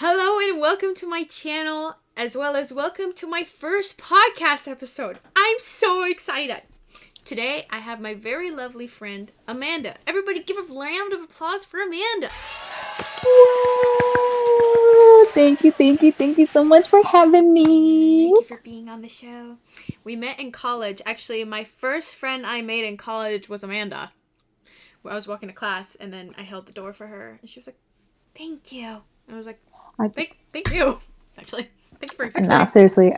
Hello and welcome to my channel, as well as welcome to my first podcast episode. I'm so excited. Today, I have my very lovely friend, Amanda. Everybody give a round of applause for Amanda. Woo! Thank you so much for having me. Thank you for being on the show. We met in college. Actually, my first friend I made in college was Amanda. I was walking to class, and then I held the door for her, and she was like, "Thank you." And I was like, Thank you. Actually, thank you for existing. No, seriously.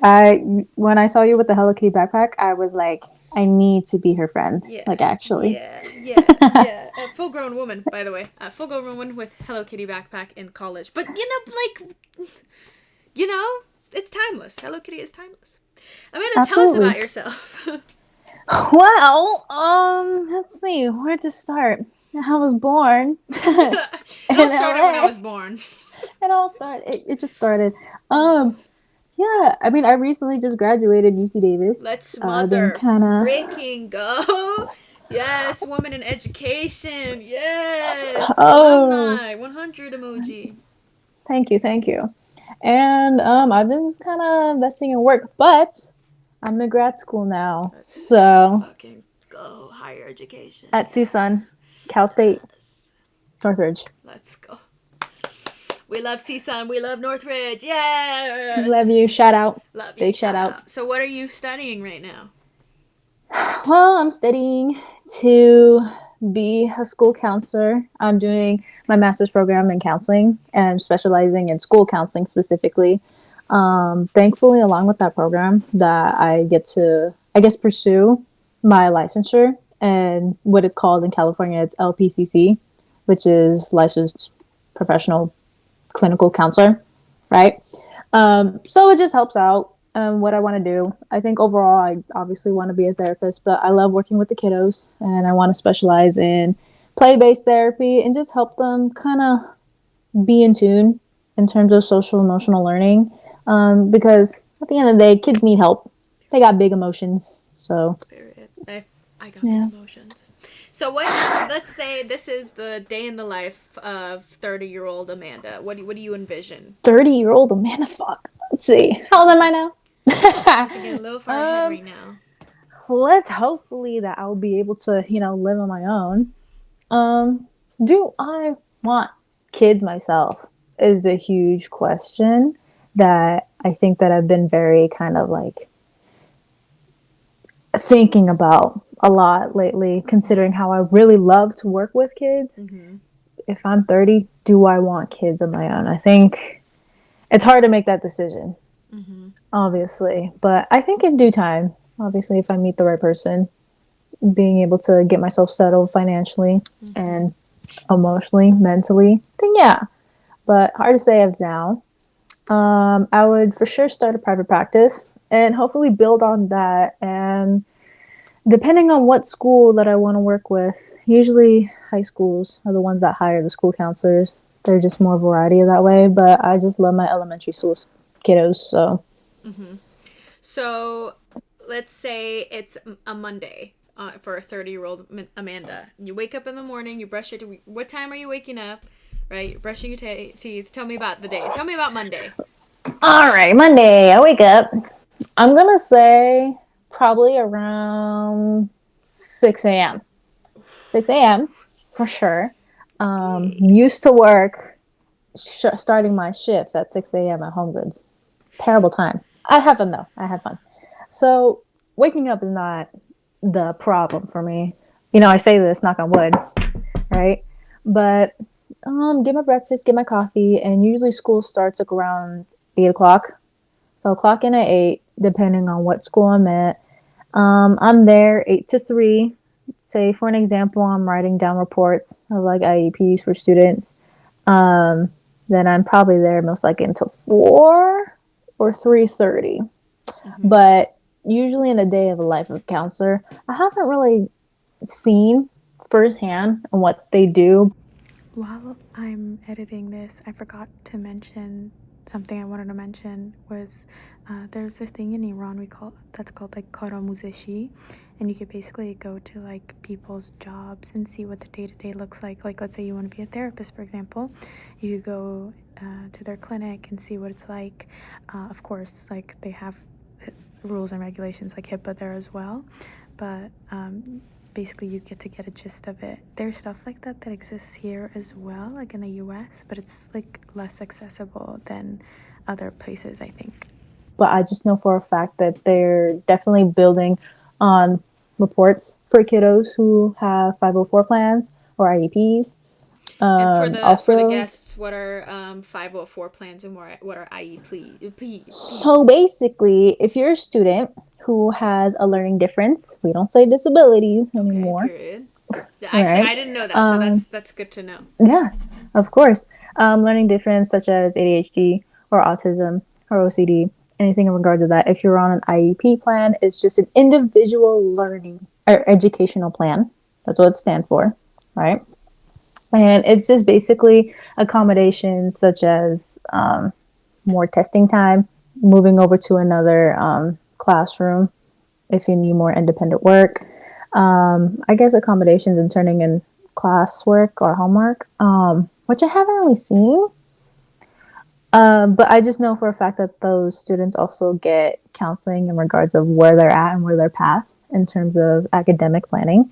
When I saw you with the Hello Kitty backpack, I was like, I need to be her friend. Yeah. Like, actually. Yeah. A full-grown woman, by the way. A full-grown woman with Hello Kitty backpack in college. But, it's timeless. Hello Kitty is timeless. Amanda, tell us Absolutely. about yourself. Well, let's see where to start. I was born It all started when I was born. It just started. Yeah. I mean, I recently just graduated UC Davis. Let's Then mother kind of freaking go. Yes, woman in education. Yes. let's go. Alumni. 100 emoji. Thank you. And I've been just kind of investing in work, but I'm in grad school now. Let's So fucking go. Higher education. at CSUN, Cal State, Yes. Northridge. Let's go. We love CSUN. We love Northridge. Yes. Love you. Shout out. Love you. Big shout out. So, what are you studying right now? Well, I'm studying to be a school counselor. I'm doing my master's program in counseling and specializing in school counseling specifically. Thankfully, along with that program, that I get to, I guess, pursue my licensure and what it's called in California, it's LPCC, which is licensed professional clinical counselor, right? So it just helps out what I want to do. I think overall, I obviously want to be a therapist, but I love working with the kiddos and I want to specialize in play based therapy and just help them kind of be in tune in terms of social emotional learning. Because at the end of the day, kids need help. They got big emotions. So, I got big emotions. So let's say this is the day in the life of 30-year-old Amanda. What do you envision? 30-year-old Amanda, fuck. Let's see. How old am I now? I'm thinking a little far ahead right now. Let's hopefully that I'll be able to, live on my own. Do I want kids myself is a huge question that I think that I've been very kind of like thinking about a lot lately, considering how I really love to work with kids. Mm-hmm. If I'm 30, do I want kids of my own? I think it's hard to make that decision, obviously. But I think in due time, obviously, if I meet the right person, being able to get myself settled financially and emotionally, mentally, then yeah. But hard to say of now. I would for sure start a private practice and hopefully build on that. And depending on what school that I want to work with, usually high schools are the ones that hire the school counselors. They're just more variety that way. But I just love my elementary school kiddos. So, So let's say it's a Monday for a 30-year-old Amanda. You wake up in the morning. You brush your teeth. What time are you waking up? Right, you're brushing your teeth. Tell me about the day. Tell me about Monday. All right, Monday, I wake up. I'm going to say probably around 6 a.m. 6 a.m. for sure. Used to work starting my shifts at 6 a.m. at Home Goods. Terrible time. I had fun though. I had fun. So waking up is not the problem for me. I say this, knock on wood, right? But get my breakfast, get my coffee, and usually school starts like around 8 o'clock. So I'll clock in at 8, depending on what school I'm at. I'm there 8 to 3. Say, for an example, I'm writing down reports of like IEPs for students. Then I'm probably there most likely until 4 or 3:30. But usually in a day of a life of a counselor, I haven't really seen firsthand what they do. While I'm editing this, I forgot to mention something I wanted to mention was there's this thing in Iran that's called like karamuzeshi, and you could basically go to like people's jobs and see what the day to day looks like. Like, let's say you want to be a therapist, for example, you could go to their clinic and see what it's like. Of course, like they have rules and regulations like HIPAA there as well, but basically you get to get a gist of it. There's stuff like that that exists here as well, like in the US, but it's like less accessible than other places, I think. But I just know for a fact that they're definitely building on reports for kiddos who have 504 plans or IEPs. And for the Also, guests, what are 504 plans and what are IEPs? so basically, if you're a student who has a learning difference, we don't say disabilities Okay, anymore, period. Actually, right? I didn't know that, so Um, that's good to know. yeah, of course. Learning difference such as ADHD or autism or OCD, anything in regard to that. If you're on an IEP plan, it's just an individual learning or educational plan. That's what it stands for, right? And it's just basically accommodations such as more testing time, moving over to another classroom if you need more independent work. I guess accommodations and turning in classwork or homework, which I haven't really seen. But I just know for a fact that those students also get counseling in regards of where they're at and where their path in terms of academic planning.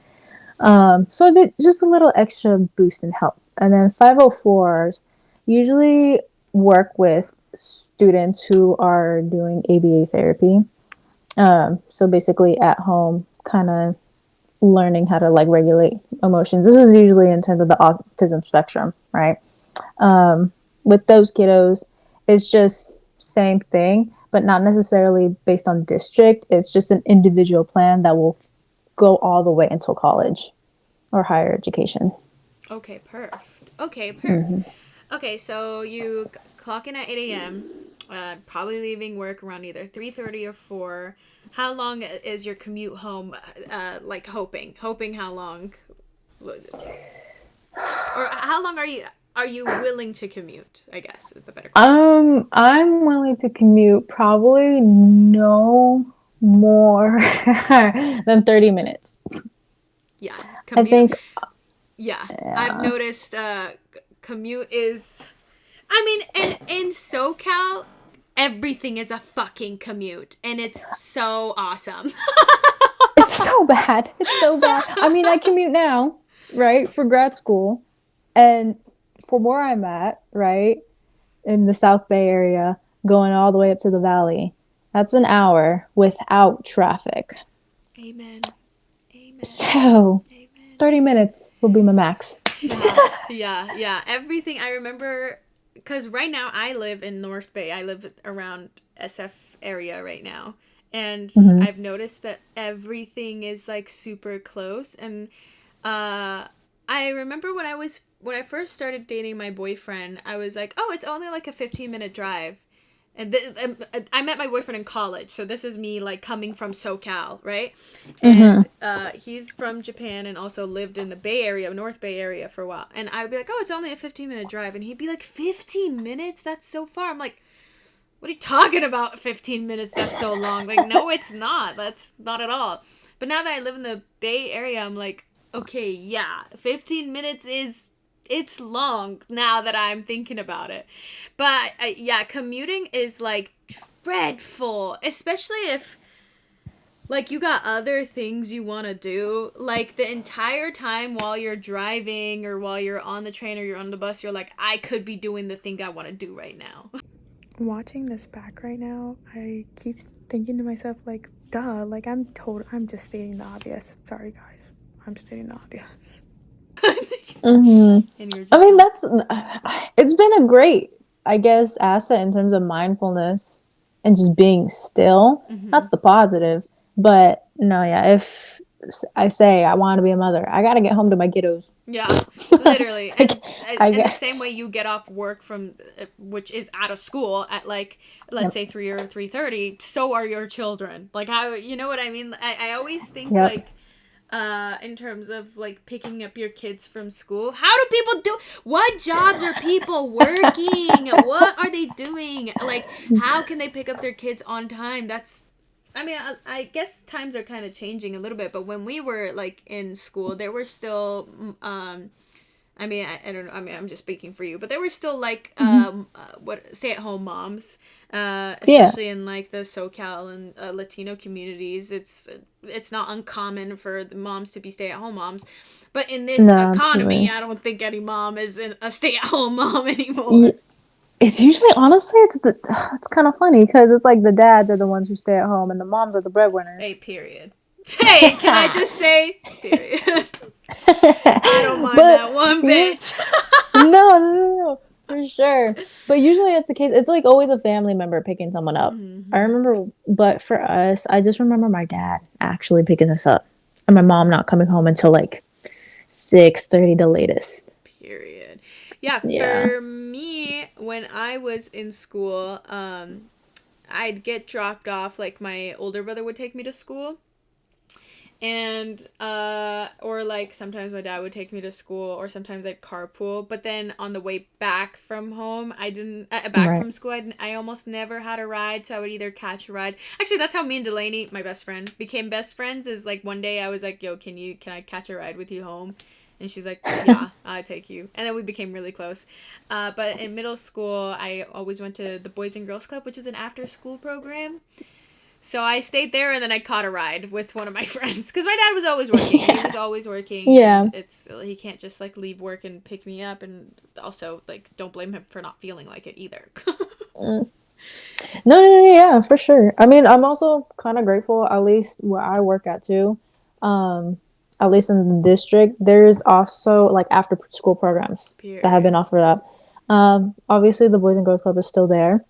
So just a little extra boost and help. And then 504s usually work with students who are doing ABA therapy. So basically at home, kind of learning how to like regulate emotions. This is usually in terms of the autism spectrum, right? With those kiddos, it's just same thing, but not necessarily based on district. It's just an individual plan that will go all the way until college or higher education. Okay, perfect. Okay, perfect. Okay, so you clock in at 8 a.m., probably leaving work around either 3:30 or 4. How long is your commute home, like hoping how long? Or how long are you willing to commute, I guess is the better question. I'm willing to commute probably no more than 30 minutes. Yeah, I commute. think, Yeah, I've yeah. noticed commute is I mean, in SoCal, everything is a fucking commute, and it's so awesome. It's so bad. It's so bad. I mean, I commute now, right, for grad school. And from where I'm at, right, in the South Bay area, going all the way up to the valley, that's an hour without traffic. Amen. Amen. So Amen. 30 minutes will be my max. Yeah, yeah, yeah. Everything I remember, because right now I live in North Bay. I live around SF area right now. And Mm-hmm. I've noticed that everything is like super close. And I remember when I first started dating my boyfriend, I was like, oh, it's only like a 15-minute drive. And I met my boyfriend in college, so this is me like coming from SoCal, right? Mm-hmm. And he's from Japan and also lived in the Bay Area, North Bay Area for a while. And I would be like, oh, it's only a 15-minute drive, and he'd be like, 15 minutes? That's so far. I'm like, what are you talking about? 15 minutes? That's so long. Like, no, it's not. That's not at all. But now that I live in the Bay Area, I'm like, okay, yeah, 15 minutes is it's long now that I'm thinking about it. But yeah, commuting is like dreadful, especially if like you got other things you want to do. Like the entire time while you're driving or while you're on the train or you're on the bus, you're like, I could be doing the thing I want to do right now. Watching this back right now, I keep thinking to myself, like, duh, like I'm just stating the obvious. Sorry, guys. I'm stating the obvious. Mm-hmm. And you're I just mean, like, it's been a great, I guess, asset in terms of mindfulness and just being still. mm-hmm. That's the positive. But no, yeah, if I say I want to be a mother, I got to get home to my kiddos. Yeah, literally, I, and I in the get, same way you get off work from, which is out of school at like let's yep, say 3 or 3:30. So are your children. Like how you know what I mean? I always think yep. like in terms of like picking up your kids from school. How do people do? What jobs are people working? What are they doing? Like, how can they pick up their kids on time? That's, I mean, I guess times are kind of changing a little bit, but when we were like in school, there were still, I mean, I don't know. I mean, I'm just speaking for you, but there were still like what stay-at-home moms, especially in like the SoCal and Latino communities. It's not uncommon for the moms to be stay-at-home moms, but in this economy, absolutely. I don't think any mom is a stay-at-home mom anymore. It's usually, honestly, it's kind of funny because it's like the dads are the ones who stay at home and the moms are the breadwinners. Hey, period. Hey, can I just say, period? I don't mind But that one yeah, bit. no, for sure. But usually it's the case. It's like always a family member picking someone up. I Mm-hmm. remember, but for us, I just remember my dad actually picking us up, and my mom not coming home until like 6:30 the latest. Period. Yeah, Yeah. for me, when I was in school, I'd get dropped off. Like my older brother would take me to school, and or like sometimes my dad would take me to school, or sometimes I'd carpool. But then on the way back from home, I didn't back Right. from school, I almost never had a ride, so I would either catch rides. Actually, that's how me and Delaney, my best friend, became best friends. Is like one day I was like, yo, can I catch a ride with you home? And she's like, yeah, I'll take you. And then we became really close. But in middle school, I always went to the Boys and Girls Club, which is an after school program. So I stayed there, and then I caught a ride with one of my friends because my dad was always working. He was always working, Yeah. and he can't just like leave work and pick me up. And also, like, don't blame him for not feeling like it either. Mm. No, yeah, for sure. I mean, I'm also kind of grateful, at least where I work at too. Um, at least in the district, there's also like after school programs that have been Period. offered up. Obviously, the Boys and Girls Club is still there.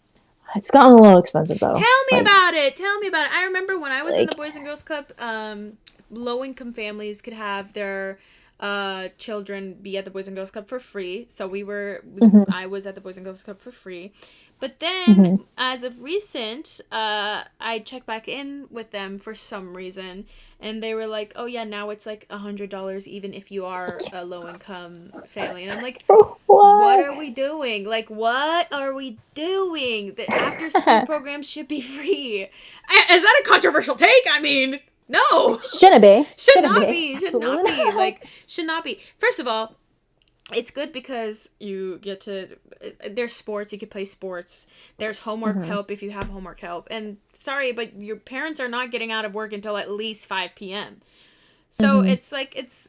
It's gotten a little expensive though. Tell me Like, about it. Tell me about it. I remember when I was in the like, Boys and Girls Club, low income families could have their children be at the Boys and Girls Club for free. So mhm, I was at the Boys and Girls Club for free. But then, mhm. as of recent, I checked back in with them for some reason, and they were like, "Oh yeah, now it's like $100 even if you are a low income family." And I'm like, what What? are we doing? Like, what are we doing? The after school programs should be free. Is that a controversial take? I mean, no. Shouldn't be. Should Shouldn't not be. be. Should not Absolutely be. not. Like, should not be. First of all, it's good because you get to, there's sports, you could play sports. There's homework Mhm, help if you have homework help. And sorry, but your parents are not getting out of work until at least 5 p.m. So mhm. it's like it's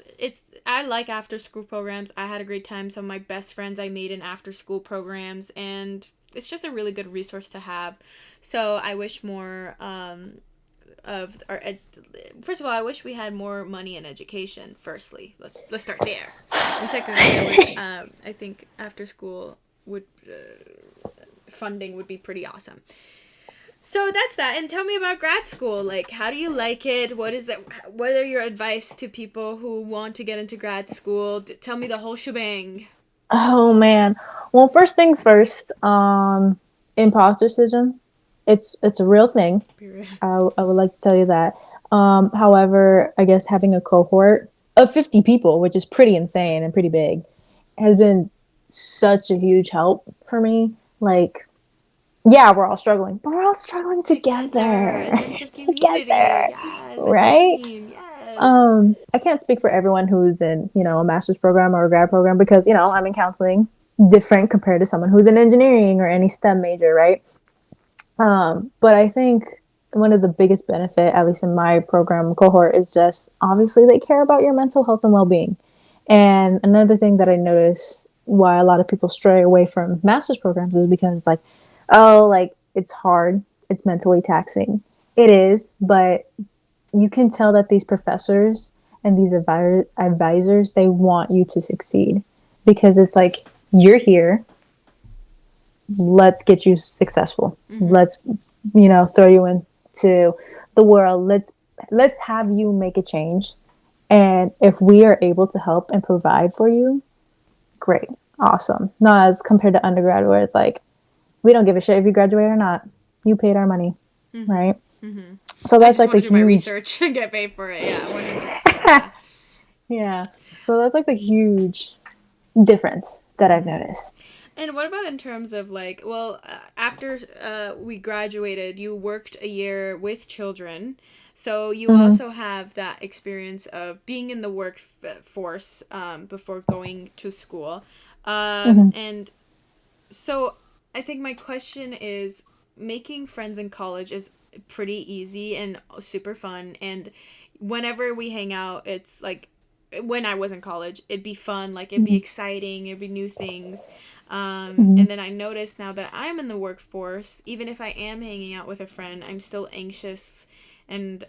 I like after school programs. I had a great time. Some of my best friends I made in after school programs, and it's just a really good resource to have. So I wish more of our first of all, I wish we had more money in education. Firstly, let's start there. And secondly, I think after school would funding would be pretty awesome. So that's that. And tell me about grad school. Like, how do you like it? What is that? What are your advice to people who want to get into grad school? Tell me the whole shebang. Oh man. Well, first things first. Imposter syndrome. It's a real thing. I would like to tell you that. However, I guess having a cohort of 50 people, which is pretty insane and pretty big, has been such a huge help for me. Like, yeah, we're all struggling, but we're all struggling Together, together. a sense of community. Together, Yes, a right? team. Yes. I can't speak for everyone who's in, a master's program or a grad program because, I'm in counseling, different compared to someone who's in engineering or any STEM major, right? But I think one of the biggest benefit, at least in my program cohort, is just obviously they care about your mental health and well-being. And another thing that I notice why a lot of people stray away from master's programs is because it's like, oh, like it's hard, it's mentally taxing. It is, but you can tell that these professors and these advisors, they want you to succeed because it's like you're here, let's get you successful. Mm-hmm. Let's, throw you into the world. Let's have you make a change. And if we are able to help and provide for you, great, awesome. Not as compared to undergrad where it's like we don't give a shit if you graduate or not. You paid our money, Mm-hmm. right? Mm-hmm. So I that's just like want a to do my huge research and get paid for it. Yeah, 100%. Yeah. So that's like the huge difference that I've noticed. And what about in terms of like, well, after we graduated, you worked a year with children. So you also have that experience of being in the workforce before going to school. And so I think my question is, making friends in college is pretty easy and super fun. And whenever we hang out, it's like when I was in college, it'd be fun. Like it'd be exciting. It'd be new things. And then I notice now that I'm in the workforce, even if I am hanging out with a friend, I'm still anxious and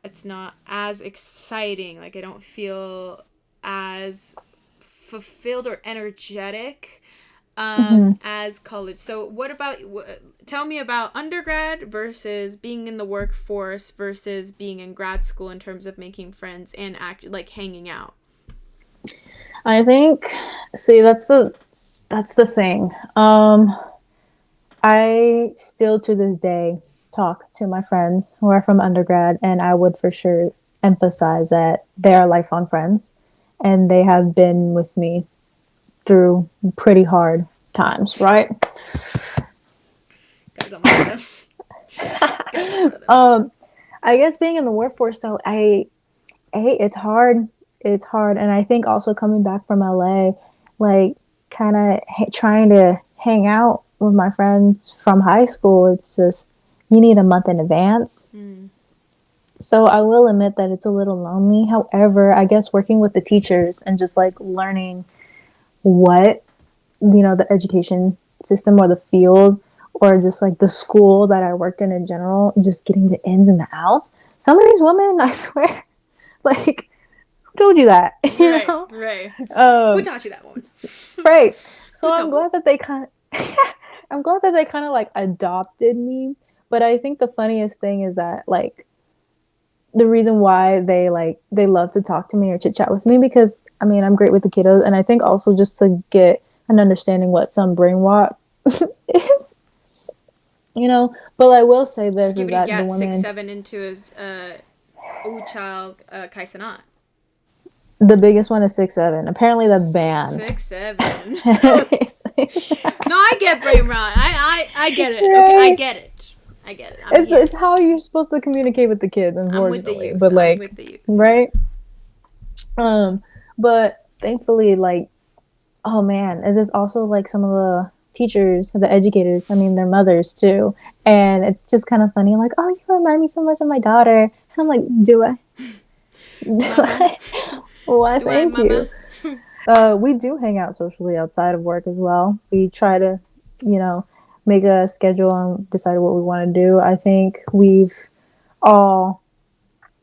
it's not as exciting. Like I don't feel as fulfilled or energetic as college. So what about, tell me about undergrad versus being in the workforce versus being in grad school in terms of making friends and like hanging out. I think, see, that's the thing. I still to this day talk to my friends who are from undergrad, and I would for sure emphasize that they are lifelong friends, and they have been with me through pretty hard times, right? Guys, I'm one of them. Guys, I'm one of them. I guess being in the workforce, though, it's hard. It's hard, and I think also coming back from LA, like kind of trying to hang out with my friends from high school. It's just you need a month in advance. So I will admit that it's a little lonely. However, I guess working with the teachers and just like learning what the education system or the field or just like the school that I worked in general, just getting the ins and the outs. Some of these women, I swear, like, who told you that? Right. Who taught you that one? Right. So I'm glad that they kind of, I'm glad that they kind of like adopted me. But I think the funniest thing is that like the reason why they love to talk to me or chit chat with me because I mean I'm great with the kiddos, and I think also just to get an understanding what some brainwash is, But I will say this is that the women 6'7" into his child Kaisanat. The biggest one is 6'7". Apparently that's banned. 6'7". No, I get brain rot. I get it. Right? Okay, I get it. It's how you're supposed to communicate with the kids, unfortunately. I'm with the youth. But like, I'm with the youth. Right? But thankfully, like, oh man, it is also like some of the teachers, the educators. I mean, their mothers too, and it's just kind of funny. Like, oh, you remind me so much of my daughter. And I'm like, do I? Why? Thank you. We do hang out socially outside of work as well. We try to, make a schedule and decide what we want to do. I think we've all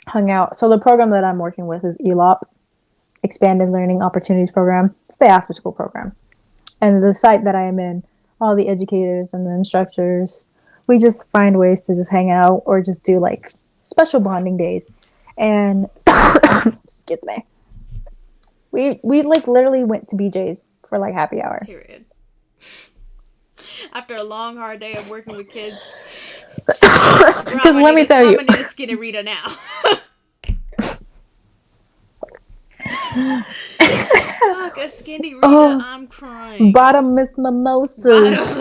hung out. So the program that I'm working with is ELOP, Expanded Learning Opportunities Program. It's the after school program. And the site that I am in, all the educators and the instructors, we just find ways to just hang out or just do like special bonding days. And excuse me. We like literally went to BJ's for like happy hour. Period. After a long, hard day of working with kids. Because let me tell you. I'm gonna need a Skinnerita now. Fuck, a Skinnerita, I'm crying. Bottomless mimosas.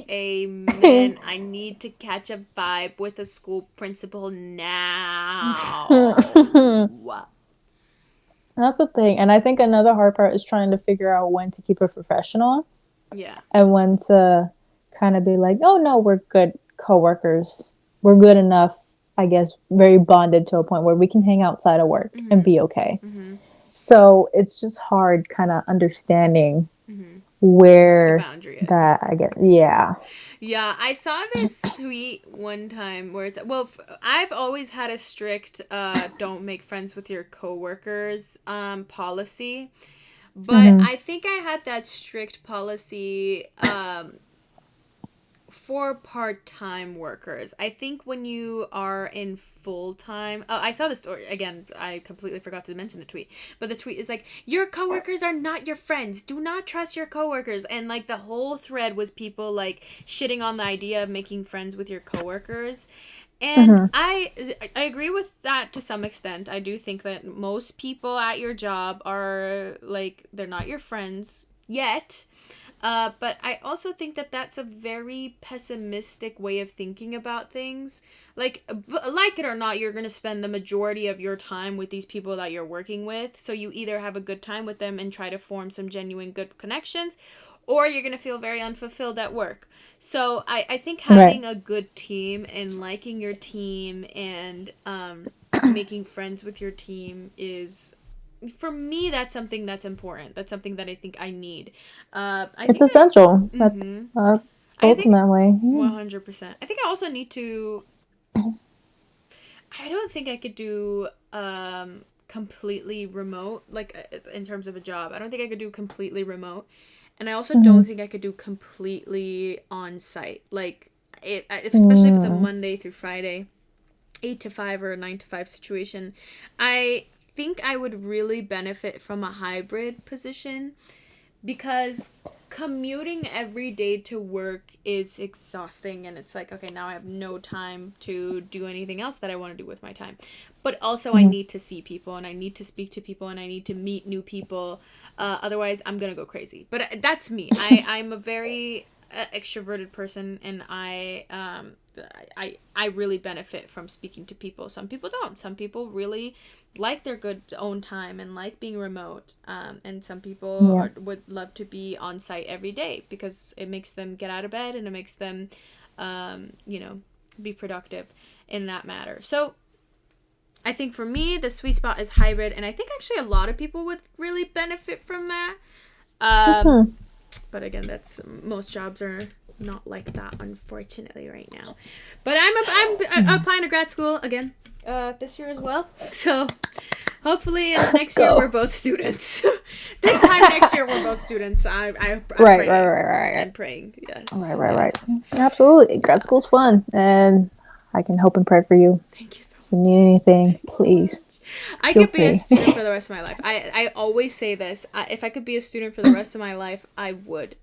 Amen. I need to catch a vibe with a school principal now. That's the thing. And I think another hard part is trying to figure out when to keep it professional. Yeah. And when to kind of be like, oh, no, we're good coworkers. We're good enough, I guess, very bonded to a point where we can hang outside of work and be okay. So it's just hard kind of understanding where the boundary is. That, I guess, yeah. Yeah, I saw this tweet one time where it's, well, I've always had a strict don't make friends with your coworkers policy. But I think I had that strict policy for part-time workers. I think when you are in full-time... Oh, I saw the story. Again, I completely forgot to mention the tweet. But the tweet is like, your coworkers are not your friends. Do not trust your coworkers. And like the whole thread was people like shitting on the idea of making friends with your coworkers. And I agree with that to some extent. I do think that most people at your job are like, they're not your friends yet. But I also think that that's a very pessimistic way of thinking about things. Like it or not, you're going to spend the majority of your time with these people that you're working with. So you either have a good time with them and try to form some genuine good connections, or you're going to feel very unfulfilled at work. So I think having a good team and liking your team and making friends with your team is, for me, that's something that's important. That's something that I think I need. It's essential. I think Ultimately. 100%. I think I also need to. I don't think I could do completely remote, like in terms of a job. I don't think I could do completely remote, and I also don't think I could do completely on site. Like, especially if it's a Monday through Friday, 8 to 5 or a 9 to 5 situation. I think I would really benefit from a hybrid position, because commuting every day to work is exhausting, and it's like, okay, now I have no time to do anything else that I want to do with my time. But also I need to see people, and I need to speak to people, and I need to meet new people. Otherwise I'm gonna go crazy. But that's me. I'm a very extroverted person, and I really benefit from speaking to people. Some people don't. Some people really like their good own time and like being remote. And some people would love to be on site every day because it makes them get out of bed, and it makes them, be productive in that matter. So I think for me, the sweet spot is hybrid, and I think actually a lot of people would really benefit from that. But again, most jobs are not like that, unfortunately, right now. But I'm applying to grad school again this year as well. So hopefully next year we're both students. This time next year we're both students. I'm praying. I'm praying. Yes. Right. Absolutely. Grad school's fun, and I can hope and pray for you. Thank you so much. If you need anything, please. I could be a student for the rest of my life. I always say this. If I could be a student for the rest of my life, I would.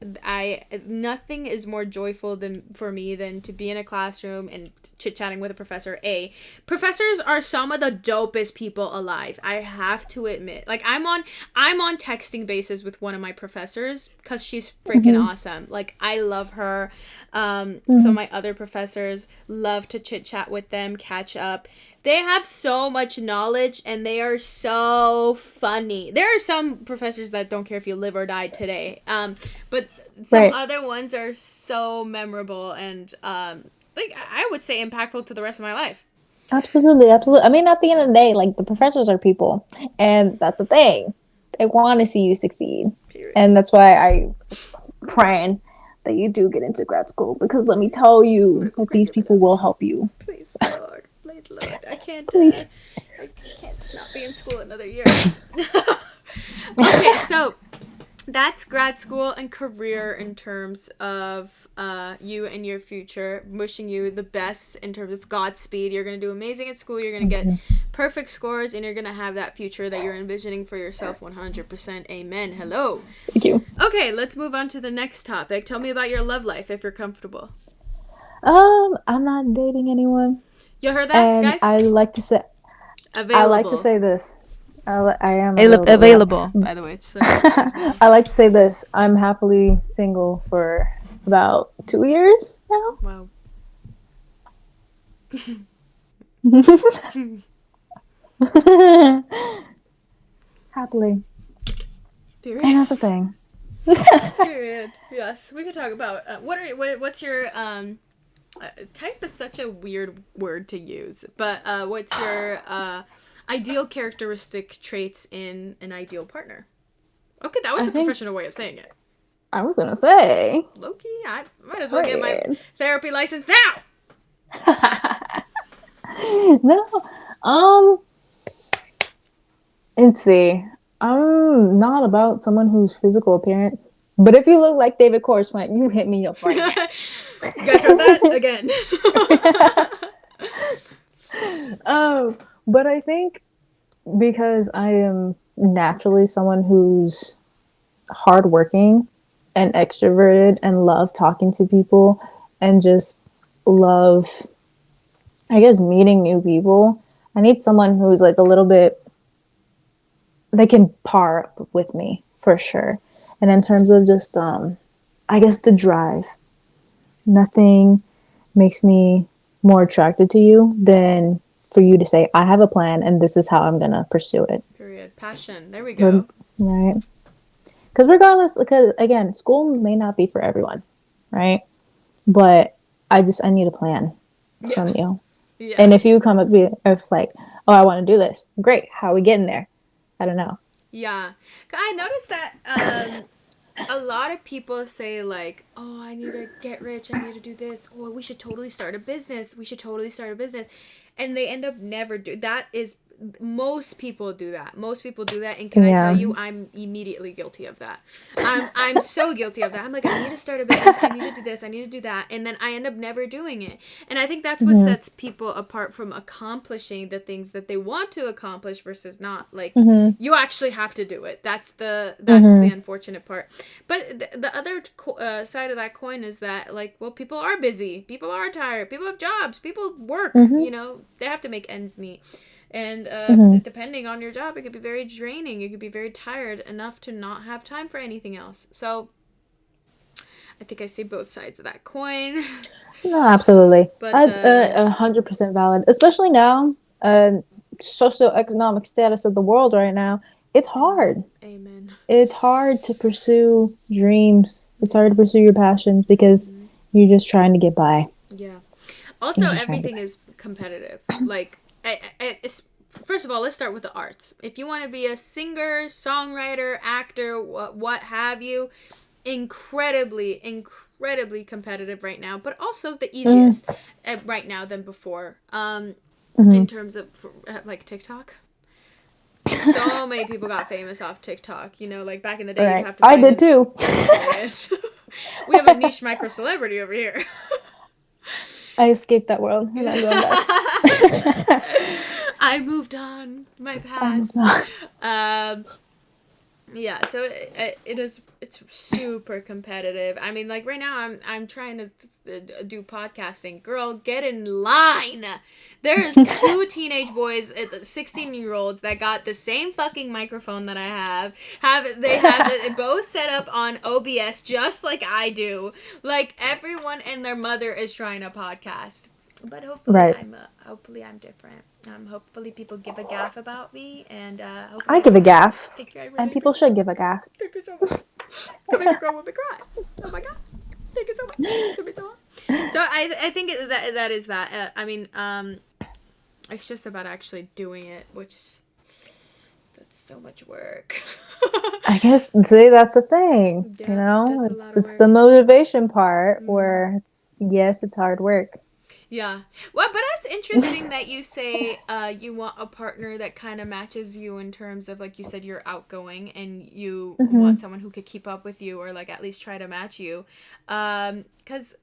Nothing is more joyful for me than to be in a classroom and chit-chatting with a professor. Professors are some of the dopest people alive. I have to admit. Like, I'm on texting basis with one of my professors because she's freaking awesome. Like, I love her. So my other professors love to chit-chat with them, catch up. They have so much knowledge, and they are so funny. There are some professors that don't care if you live or die today. But some other ones are so memorable and, I would say impactful to the rest of my life. Absolutely. I mean, at the end of the day, like, the professors are people, and that's the thing. They want to see you succeed. Period. And that's why I'm praying that you do get into grad school, because let me tell you that these people will help you. Please, Lord. Please, Lord. I can't not be in school another year. Okay, so that's grad school and career in terms of you and your future. Wishing you the best in terms of Godspeed. You're going to do amazing at school. You're going to get perfect scores, and you're going to have that future that you're envisioning for yourself 100%. Amen. Hello. Thank you. Okay, let's move on to the next topic. Tell me about your love life if you're comfortable. I'm not dating anyone. You heard that, guys? I like to say this. I am available, by the way. I like to say this. I'm happily single for about 2 years now. Wow. Happily. Period. And that's the thing. Period. Yes, we could talk about what's your type is such a weird word to use, but what's your ideal characteristic traits in an ideal partner? Okay, that was a professional way of saying it. I was gonna say, low-key, I might as well get my therapy license now. No, let's see. I'm not about someone whose physical appearance, but if you look like David Korsman, you hit me up right now. You guys heard that again. But I think because I am naturally someone who's hardworking and extroverted and love talking to people and just love I guess, meeting new people, I need someone who's like a little bit, they can par up with me for sure. And in terms of just, I guess the drive, nothing makes me more attracted to you than for you to say, I have a plan and this is how I'm going to pursue it. Period. Passion. There we Right? go. Because regardless, because again, school may not be for everyone, right? But I need a plan Yeah. from you. Yeah. And if you come up with like, oh, I want to do this, great. How are we getting there? I don't know. Yeah. I noticed that a lot of people say like, "Oh, I need to get rich. I need to do this. Oh, we should totally start a business. We should totally start a business," and they end up never do. That is, most people do that. Most people do that, and can I tell Yeah. you, I'm immediately guilty of that. I'm so guilty of that. I'm like, I need to start a business. I need to do this. I need to do that, and then I end up never doing it. And I think that's what sets people apart from accomplishing the things that they want to accomplish versus not. Like, you actually have to do it. That's the unfortunate part. But the other side of that coin is that, like, well, people are busy. People are tired. People have jobs. People work. You know, they have to make ends meet. And depending on your job, it could be very draining. You could be very tired enough to not have time for anything else. So I think I see both sides of that coin. No, absolutely. But 100% valid, especially now. Socioeconomic status of the world right now. It's hard. Amen. It's hard to pursue dreams. It's hard to pursue your passions because you're just trying to get by. Yeah. Also, everything is competitive. Like, first of all, let's start with the arts. If you want to be a singer, songwriter, actor, what have you, incredibly competitive right now, but also the easiest right now than before. In terms of like TikTok. So many people got famous off TikTok. You know, like back in the day, you'd have to. I did too. We have a niche micro celebrity over here. I escaped that world. I'm not going back. I moved on. My past. Yeah, so it's super competitive. I mean, like right now I'm trying to do podcasting. Girl, get in line. There's 2 teenage boys, 16-year-olds that got the same fucking microphone that I have. They have it both set up on OBS just like I do. Like everyone and their mother is trying to podcast. But hopefully I'm different. Hopefully people give a gaff about me, and hopefully I give a gaff. Thank you, I really And people should give a gaff. Thank you so much. Come make a girl with me cry. Oh my god. Thank you so much. Thank you so much. So I think that is that. I mean, it's just about actually doing it, which that's so much work. I guess, see, that's the thing. Yeah, you know, that's a lot of it's work. the motivation part where it's hard work. Yeah. Well, but that's interesting that you say you want a partner that kind of matches you in terms of, like you said, you're outgoing and you want someone who could keep up with you or like at least try to match you. Because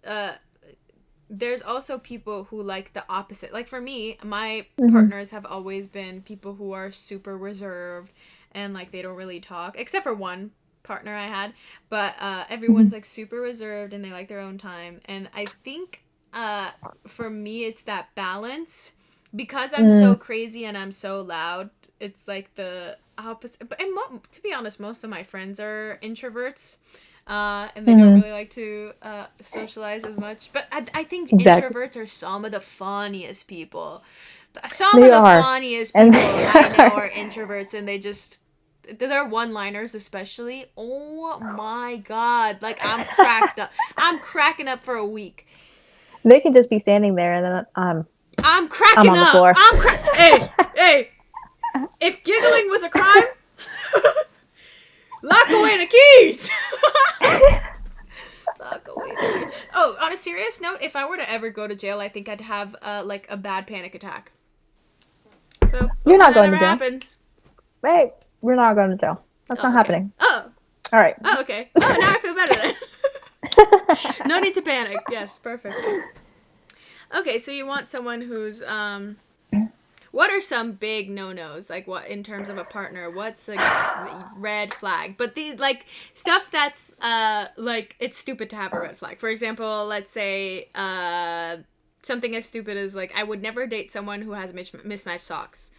there's also people who like the opposite. Like for me, my partners have always been people who are super reserved and like they don't really talk, except for one partner I had. But everyone's like super reserved and they like their own time. And I think for me it's that balance because I'm so crazy and I'm so loud. It's like the opposite. But to be honest, most of my friends are introverts, and they don't really like to socialize as much. But I think introverts are some of the funniest people. Some of the funniest people I know are introverts, and they just. Their one-liners especially. Oh my god! Like I'm cracked up. I'm cracking up for a week. They can just be standing there and then I'm cracking on the up. floor. Hey. If giggling was a crime, lock away the keys. Lock away the keys. Oh, on a serious note, if I were to ever go to jail, I think I'd have like a bad panic attack. So you're not going to jail. Happens. Hey, we're not going to jail. That's not happening. Oh. All right. Oh, okay. Oh, now I feel better then. No need to panic. Yes, perfect. Okay, so you want someone who's what are some big no-nos, like what in terms of a partner? What's a red flag? But the like stuff that's like it's stupid to have a red flag. For example, let's say something as stupid as like I would never date someone who has mismatched socks.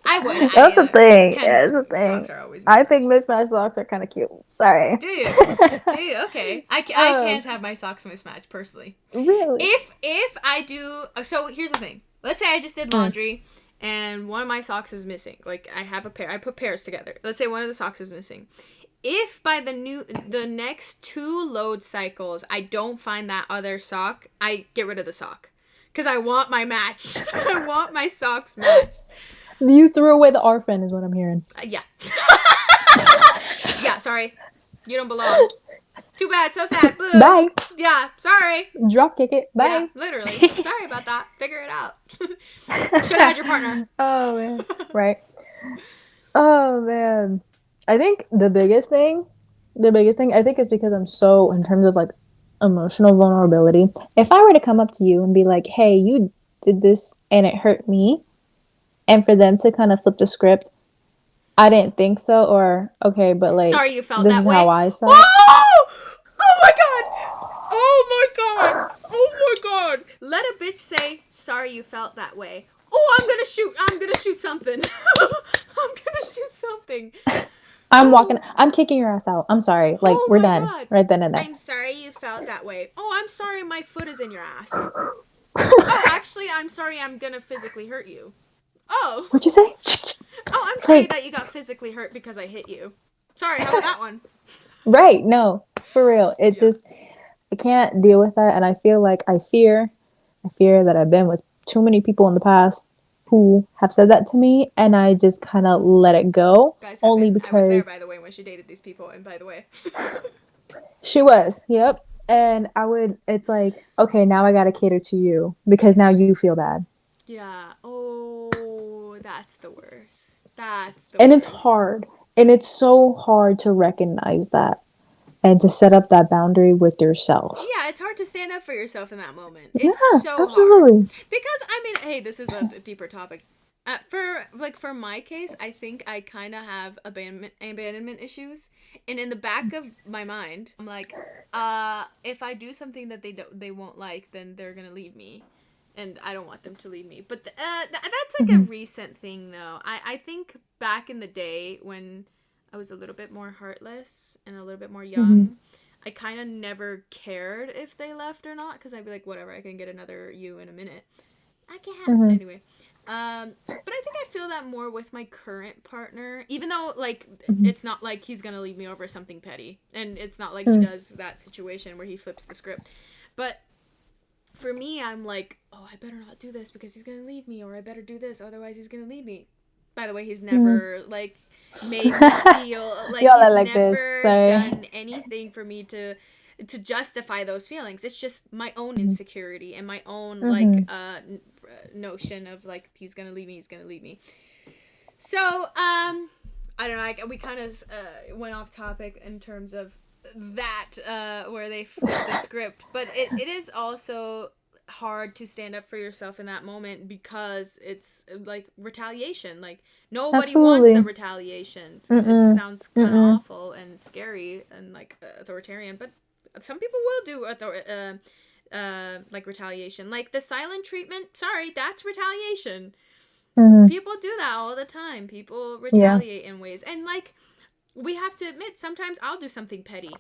I would. That's the thing. Ken's That's the thing. socks are always I mismatched. think mismatched socks are kind of cute. Sorry. Do you? Do you? Okay. I can't have my socks mismatched personally. Really? If I do, so here's the thing. Let's say I just did laundry and one of my socks is missing. Like I have a pair. I put pairs together. Let's say one of the socks is missing. If by the next 2 load cycles I don't find that other sock, I get rid of the sock. Because I want my match. I want my socks matched. You threw away the R friend is what I'm hearing. Yeah. Yeah, sorry. You don't belong. Too bad, so sad. Boo. Bye. Yeah, sorry. Drop kick it. Bye. Yeah, literally. Sorry about that. Figure it out. Should have had your partner. Oh, man. Right. Oh, man. I think the biggest thing, I think is because I'm so, in terms of like emotional vulnerability, if I were to come up to you and be like, hey, you did this and it hurt me, and for them to kind of flip the script, I didn't think so, or okay, but like, Sorry you felt this that is way. how I saw it. Oh! Oh my god! Oh my god! Oh my god! Let a bitch say, sorry you felt that way. Oh, I'm gonna shoot something. I'm gonna shoot something. I'm kicking your ass out. I'm sorry. Like, Oh we're my done. God. Right then and there. I'm sorry you felt that way. Oh, I'm sorry my foot is in your ass. Oh, actually, I'm sorry I'm gonna physically hurt you. Oh. What'd you say? Oh, I'm sorry that you got physically hurt because I hit you. Sorry, how about that one? Right. No, for real. It just, I can't deal with that. And I feel like I fear that I've been with too many people in the past who have said that to me, and I just kind of let it go. Guys, only I was because there, by the way, when she dated these people, and by the way. she was. Yep. And it's like, okay, now I got to cater to you because now you feel bad. Yeah. Oh, that's the worst. And it's hard. And it's so hard to recognize that and to set up that boundary with yourself. Yeah, it's hard to stand up for yourself in that moment. Yeah, It's so absolutely. hard. Because, I mean, hey, this is a deeper topic. For my case, I think I kind of have abandonment issues, and in the back of my mind, I'm like, if I do something that they won't like, then they're gonna leave me, and I don't want them to leave me. But that's like a recent thing, though. I think back in the day when I was a little bit more heartless and a little bit more young, I kind of never cared if they left or not, because I'd be like, whatever, I can get another you in a minute. I can't. Anyway. But I think I feel that more with my current partner, even though, like, it's not like he's gonna leave me over something petty, and it's not like he does that situation where he flips the script. But for me, I'm like, oh, I better not do this because he's gonna leave me, or I better do this, otherwise he's gonna leave me. By the way, he's never, like, made me feel like he's never done anything for me to justify those feelings. It's just my own insecurity and my own, like, notion of, like, he's gonna leave me. So, I don't know, we kind of went off topic in terms of that, where they flip the script, but it is also hard to stand up for yourself in that moment because it's like retaliation. Like, nobody wants the retaliation. It sounds kind of awful and scary and like authoritarian, but some people will do like retaliation, like the silent treatment. Sorry, that's retaliation. People do that all the time. People retaliate in ways, and like, we have to admit, sometimes I'll do something petty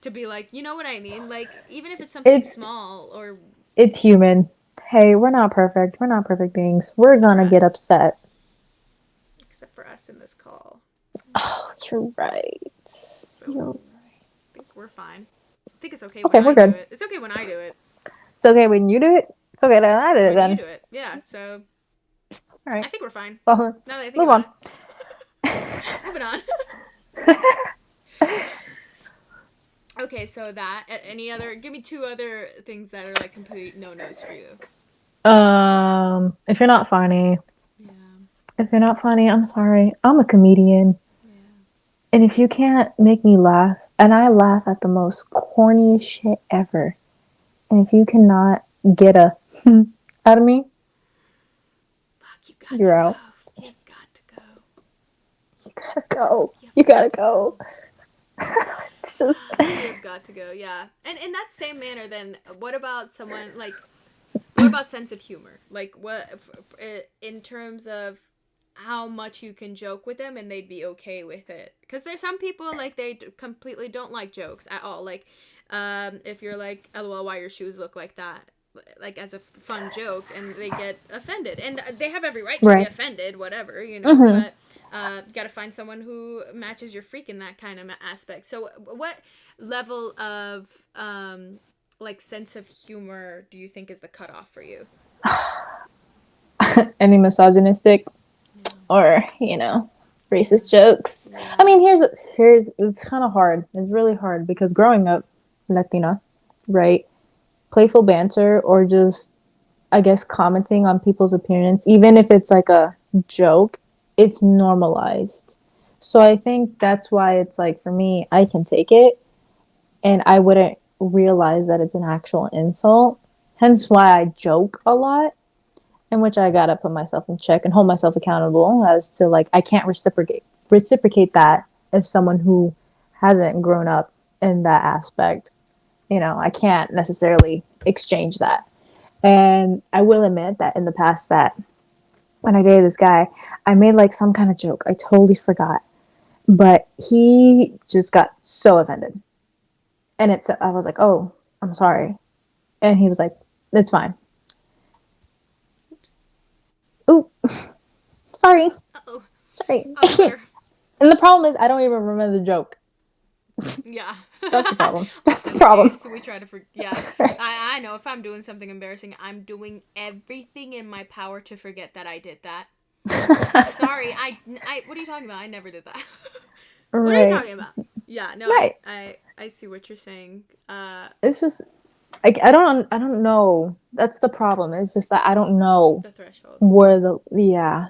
to be like, you know what I mean? Like, even if it's something small or... It's human. Hey, we're not perfect. We're not perfect beings. We're gonna get upset. Except for us in this call. Oh, you're right. You're right. I think we're fine. I think it's okay when I do it. It's okay when I do it. It's okay when you do it. It's okay when I do it then. You do it. Yeah, so... All right. I think we're fine. Well, now that I think move about on. Moving on. Okay, so that, give me 2 other things that are like complete no-nos for you. If you're not funny. Yeah. If you're not funny, I'm sorry. I'm a comedian. Yeah. And if you can't make me laugh, and I laugh at the most corniest shit ever, and if you cannot get a out of me, you're out. You've got to go. You gotta go. You gotta go. It's just... You've got to go, yeah. And in that same manner, then, what about someone, like, What about sense of humor? Like, what in terms of how much you can joke with them and they'd be okay with it? Because there's some people like they completely don't like jokes at all. Like, if you're like, "LOL, why your shoes look like that?" Like as a fun joke, and they get offended, and they have every right to be Right. offended, whatever, you know. Mm-hmm. But gotta find someone who matches your freak in that kind of aspect. So, what level of like sense of humor do you think is the cutoff for you? Any misogynistic Yeah. or, racist jokes. I mean, here's it's kind of hard. It's really hard because growing up Latina, right? Playful banter or just, I guess, commenting on people's appearance, even if it's like a joke, it's normalized. So I think that's why it's like, for me, I can take it and I wouldn't realize that it's an actual insult. Hence why I joke a lot, in which I gotta put myself in check and hold myself accountable as to, like, I can't reciprocate that if someone who hasn't grown up in that aspect, I can't necessarily exchange that. And I will admit that in the past, that when I dated this guy, I made like some kind of joke. I totally forgot. But he just got so offended. And I was like, "Oh, I'm sorry." And he was like, "It's fine." Ooh, sorry. Uh-oh. Sorry. I'll be better. And the problem is I don't even remember the joke. Yeah. That's the problem. That's the Often problem. case, we try to forget. Yeah. I know if I'm doing something embarrassing, I'm doing everything in my power to forget that I did that. Sorry, what are you talking about? I never did that. What are you Right. talking about? Yeah, no, Right. I see what you're saying. It's just I don't know. That's the problem. It's just that I don't know The threshold. where yeah,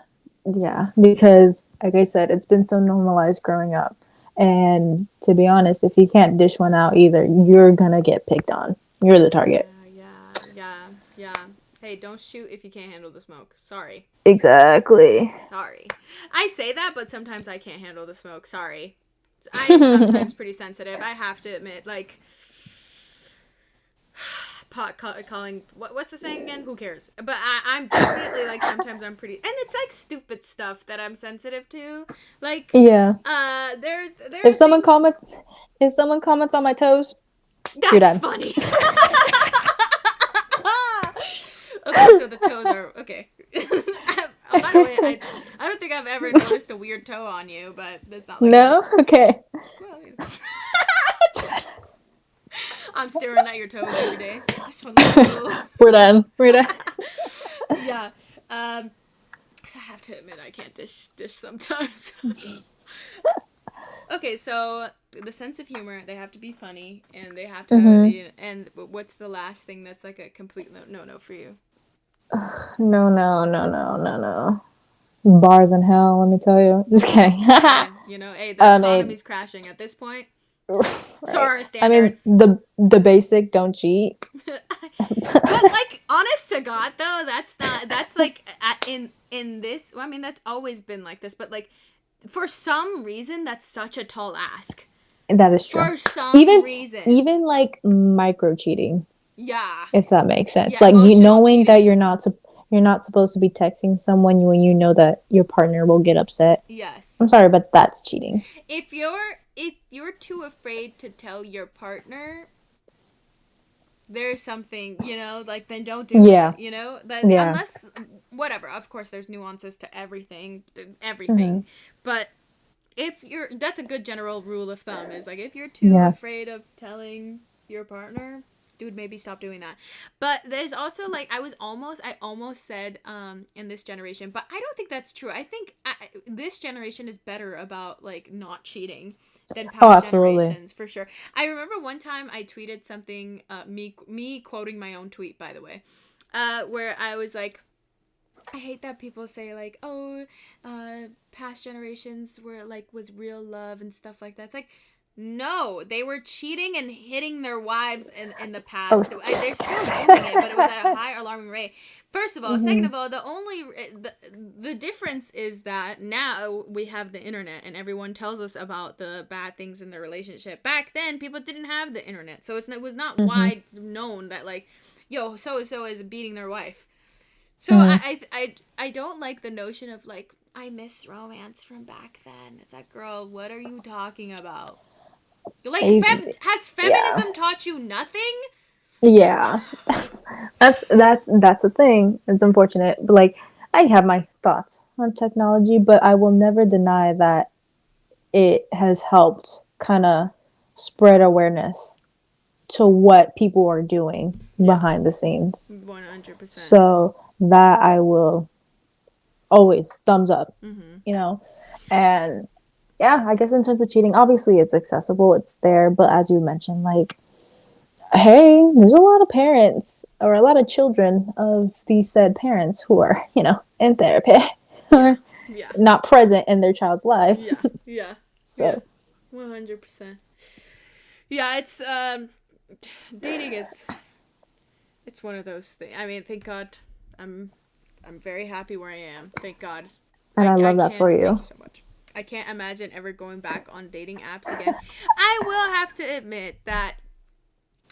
because like I said, it's been so normalized growing up. And to be honest, if you can't dish one out either, you're gonna get picked on. You're the target. Yeah. Hey, don't shoot if you can't handle the smoke. Sorry. Exactly. Sorry. I say that, but sometimes I can't handle the smoke. Sorry. I'm sometimes pretty sensitive. I have to admit, like, calling, what's the saying again? Who cares? But I'm definitely, like, sometimes I'm pretty, and it's like stupid stuff that I'm sensitive to. Like, Yeah. there If are someone things. comments if someone comments on my toes, you're That's done. funny. Okay, so the toes are okay. By the way, I don't think I've ever noticed a weird toe on you, but that's not like No? Okay. well, I'm staring at your toes every day. This one looks a little. We're done. We're done. Yeah. So I have to admit I can't dish sometimes. Okay, so the sense of humor, they have to be funny, and they have to have, and what's the last thing that's like a complete no for you? No. Bars in hell, let me tell you. Just kidding. Okay, hey, the It, economy's crashing at this point. So right. are our I mean, standards. the basic, don't cheat. But like, honest to God, though, that's like in this. Well, I mean, that's always been like this, but like, for some reason, that's such a tall ask. That is true. For some reason, Even like micro cheating, yeah, if that makes sense. yeah, Like, you emotional knowing that cheating. you're not supposed to be texting someone when you know that your partner will get upset. Yes. I'm sorry, but that's cheating. If you're too afraid to tell your partner, there's something, like, then don't do Yeah. it, that Yeah. unless, whatever, of course there's nuances to everything, Mm-hmm. but that's a good general rule of thumb, is like, if you're too Yeah. afraid of telling your partner, dude, maybe stop doing that. But there's also, like, I almost said in this generation, but I don't think that's true. I think this generation is better about, like, not cheating than Oh, past absolutely. generations, for sure. I remember one time I tweeted something, me quoting my own tweet, by the way, where I was like, I hate that people say, like, oh, past generations was real love and stuff like that. It's like, no, they were cheating and hitting their wives in the Oh, past. They're still doing it, but it was at a high alarming rate. First of all. Second of all, the difference is that now we have the internet and everyone tells us about the bad things in their relationship. Back then, people didn't have the internet, so it was not wide known that, like, yo, so is beating their wife. So I don't like the notion of like, I miss romance from back then. It's like, girl, what are you talking about? Like, has Yeah. feminism taught you nothing? Yeah. That's the thing. It's unfortunate. But like I have my thoughts on technology, but I will never deny that it has helped kind of spread awareness to what people are doing behind the scenes. 100%. So that I will always thumbs up, Mm-hmm. you know? And yeah, I guess in terms of cheating, obviously it's accessible, it's there, but as you mentioned, like, hey, there's a lot of parents or a lot of children of these said parents who are, in therapy or Yeah. not present in their child's life. Yeah. Yeah. So 100%. Yeah, it's dating is, it's one of those things. I mean, thank God I'm very happy where I am. Thank God. and I love that for you. Thank you so much. I can't imagine ever going back on dating apps again. I will have to admit that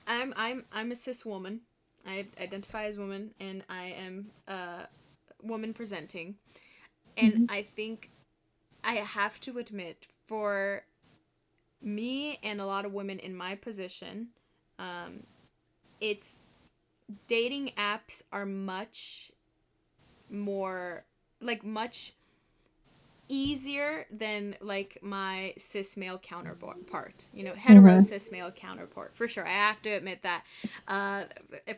I'm a cis woman. I identify as woman, and I am woman presenting. And I think I have to admit, for me and a lot of women in my position, it's dating apps are much more, like, much easier than like my cis male counterpart, hetero cis male counterpart, for sure. I have to admit that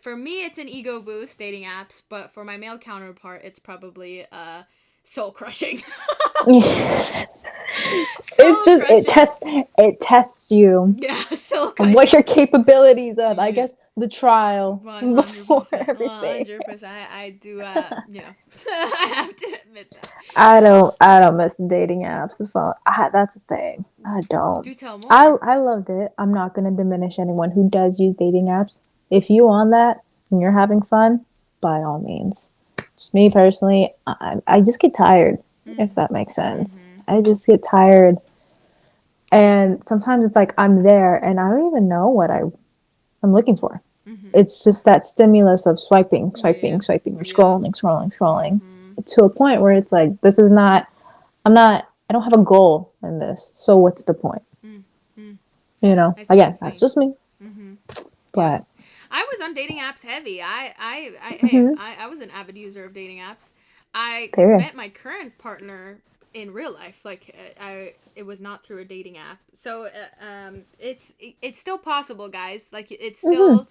for me it's an ego boost, dating apps, but for my male counterpart it's probably soul crushing. It's just it tests you. Yeah, soul And what your capabilities of, I guess, the trial 100%, before everything. 100%. I do, I have to admit that. I don't miss dating apps. That's a thing. I don't. Do tell more. I loved it. I'm not going to diminish anyone who does use dating apps. If you on that and you're having fun, by all means. Just me personally, I just get tired, if that makes sense. I just get tired. And sometimes it's like I'm there and I don't even know what I'm looking for. It's just that stimulus of swiping, or scrolling to a point where it's like, this is not, I don't have a goal in this. So what's the point? Again, that's just me. But I was on dating apps heavy. I was an avid user of dating apps. I met my current partner in real life. Like, it was not through a dating app. So it's still possible, guys. Like, it's still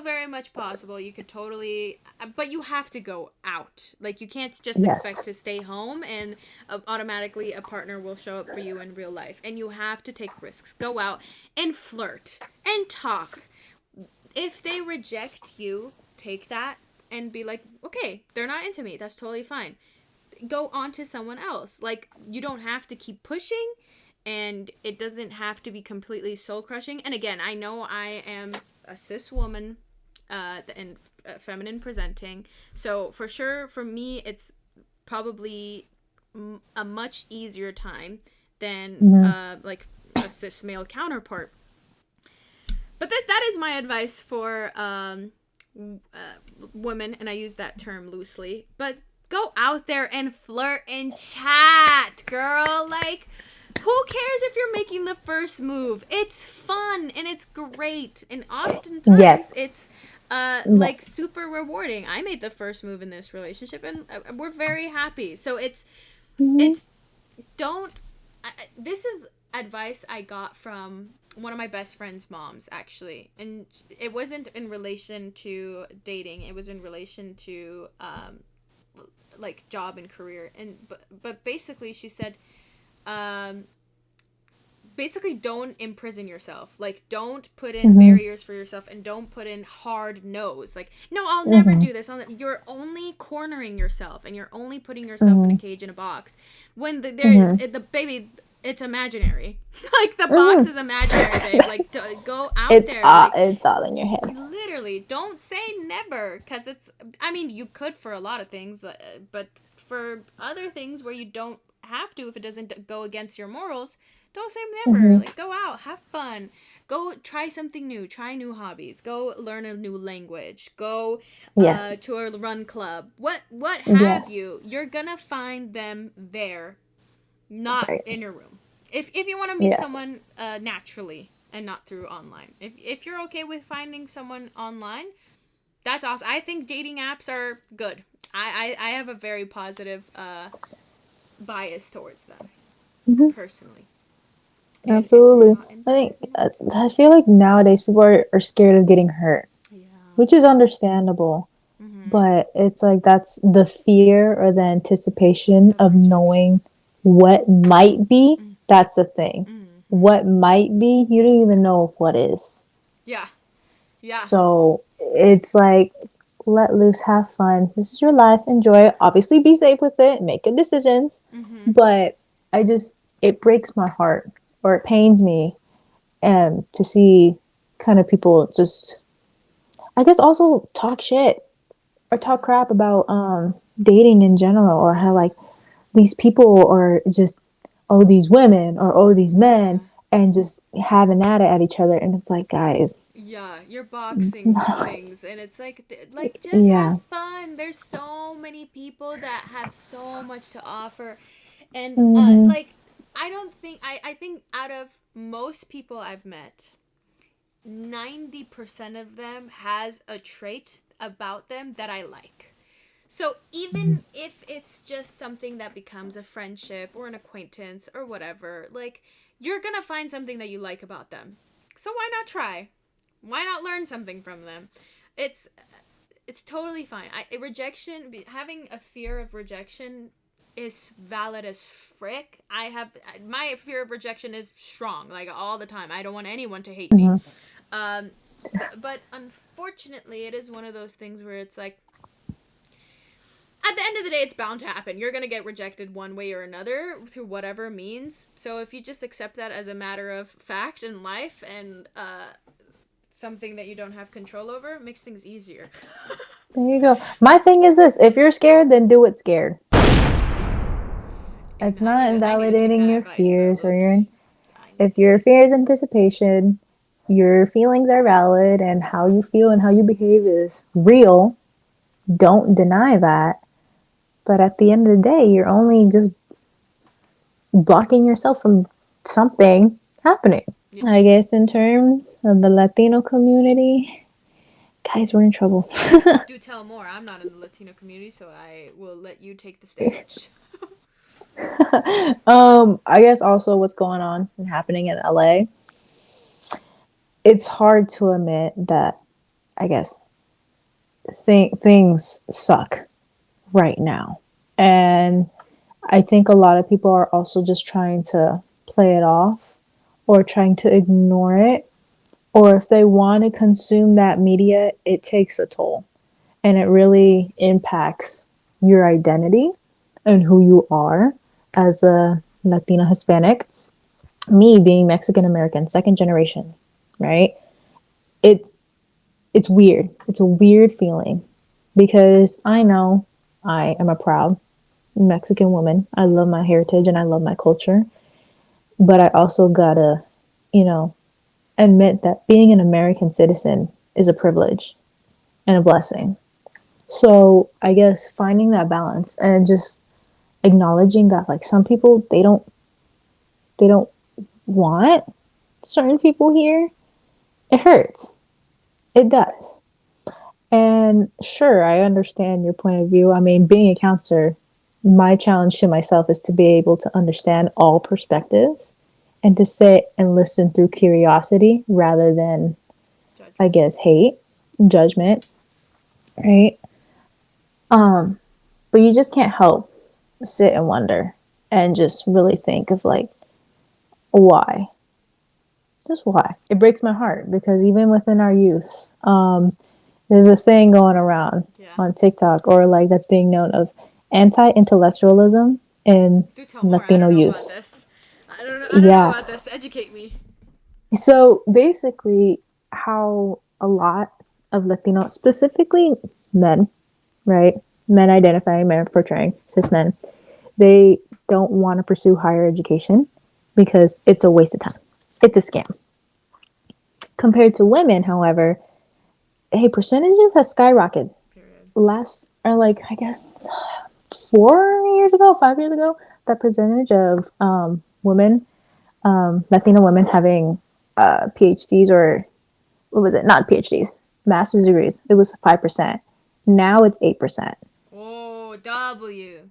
very much possible. You could totally, but you have to go out. Like, you can't just expect to stay home and automatically a partner will show up for you in real life. And you have to take risks. Go out and flirt and talk. If they reject you, take that and be like, okay, they're not into me. That's totally fine. Go on to someone else. Like, you don't have to keep pushing, and it doesn't have to be completely soul crushing. And again, I know I am a cis woman and feminine presenting, so for sure for me it's probably a much easier time than like a cis male counterpart. But that is my advice for women, and I use that term loosely. But go out there and flirt and chat, girl. Like, who cares if you're making the first move? It's fun and it's great, and oftentimes it's like super rewarding. I made the first move in this relationship, and we're very happy. So it's don't. This is advice I got from one of my best friend's moms, actually, and it wasn't in relation to dating. It was in relation to like job and career, and but basically she said, basically don't imprison yourself. Like, don't put in barriers for yourself, and don't put in hard no's. Like, no, I'll never do this. You're only cornering yourself, and you're only putting yourself in a cage, in a box. When the baby, it's imaginary. Like, the box is imaginary, babe. Like, go out there. It's all in your head. Literally, don't say never, because I mean, you could for a lot of things, but for other things where you don't have to, if it doesn't go against your morals, don't say never. Like, go out, have fun, Go try something new. Try new hobbies. Go learn a new language. Go Yes. to a run club. What have Yes. you? You're gonna find them there, not Right. in your room. If you want to meet Yes. someone naturally and not through online. If you're okay with finding someone online, that's awesome. I think dating apps are good. I have a very positive bias towards them Hmm. personally. And if you're Absolutely. not I into think it, you know. I feel like nowadays people are scared of getting hurt, Yeah. which is understandable. Mm-hmm. But it's like that's the fear or the anticipation Of of rejection. knowing what might be. Mm. That's the thing. Mm-hmm. What might be, you don't even know if what is. Yeah. Yeah. So it's like, let loose, have fun. This is your life. Enjoy it. Obviously, be safe with it. Make good decisions. Mm-hmm. But it breaks my heart or it pains me to see kind of people just, I guess, also talk shit or talk Yeah. crap about dating in general, or how like these people are just, oh, these women or oh, these men, Yeah. and just having at each other. And it's like, guys, Yeah, you're it's boxing not like, things, and it's like just have yeah. fun. There's so many people that have so much to offer, and Mm-hmm. like I think out of most people I've met, 90% of them has a trait about them that I like. So even if it's just something that becomes a friendship or an acquaintance or whatever, like you're gonna find something that you like about them. So why not try? Why not learn something from them? It's it's totally fine. Having a fear of rejection is valid as frick. My fear of rejection is strong, like all the time. I don't want anyone to hate me. Mm-hmm. Um, but unfortunately, it is one of those things where it's like, at the end of the day, it's bound to happen. You're going to get rejected one way or another through whatever means. So if you just accept that as a matter of fact in life and something that you don't have control over, it makes things easier. There you go. My thing is this: if you're scared, then do it scared. And It's not I need to take invalidating that your advice though, fears low or your, key. I need if to your take fear is anticipation, your feelings are valid and how you feel and how you behave is real. Don't deny that. But at the end of the day, you're only just blocking yourself from something happening. Yep. I guess in terms of the Latino community, guys, we're in trouble. Do tell more. I'm not in the Latino community, so I will let you take the stage. I guess also what's going on and happening in LA. It's hard to admit that I guess things suck right now. And I think a lot of people are also just trying to play it off or trying to ignore it. Or if they want to consume that media, it takes a toll and it really impacts your identity and who you are as a Latina Hispanic. Me being Mexican American, second generation, right? It it's weird. It's a weird feeling because I know I am a proud Mexican woman. I love my heritage and I love my culture. But I also gotta, you know, admit that being an American citizen is a privilege and a blessing. So I guess finding that balance and just acknowledging that like some people they don't want certain people here, it hurts. It does. And sure, I understand your point of view. I mean, being a counselor, my challenge to myself is to be able to understand all perspectives and to sit and listen through curiosity rather than, I Judgment. guess, hate, judgment, right? But you just can't help sit and wonder and just really think of like, why? Just why? It breaks my heart because even within our youth, there's a thing going around Yeah. on TikTok or like that's being known of anti-intellectualism in Do tell more. I Latino don't know about youth. this. I don't know Yeah. about this. Educate me. So basically, how a lot of Latino, specifically men, right? Men identifying, men portraying, cis men, they don't want to pursue higher education because it's a waste of time. It's a scam. Compared to women, however, hey, percentages has skyrocketed. Period. I guess 4 years ago, 5 years ago, that percentage of women, Latino women having PhDs, or what was it? Not PhDs, master's degrees. It was 5%. Now it's 8%. Oh, W.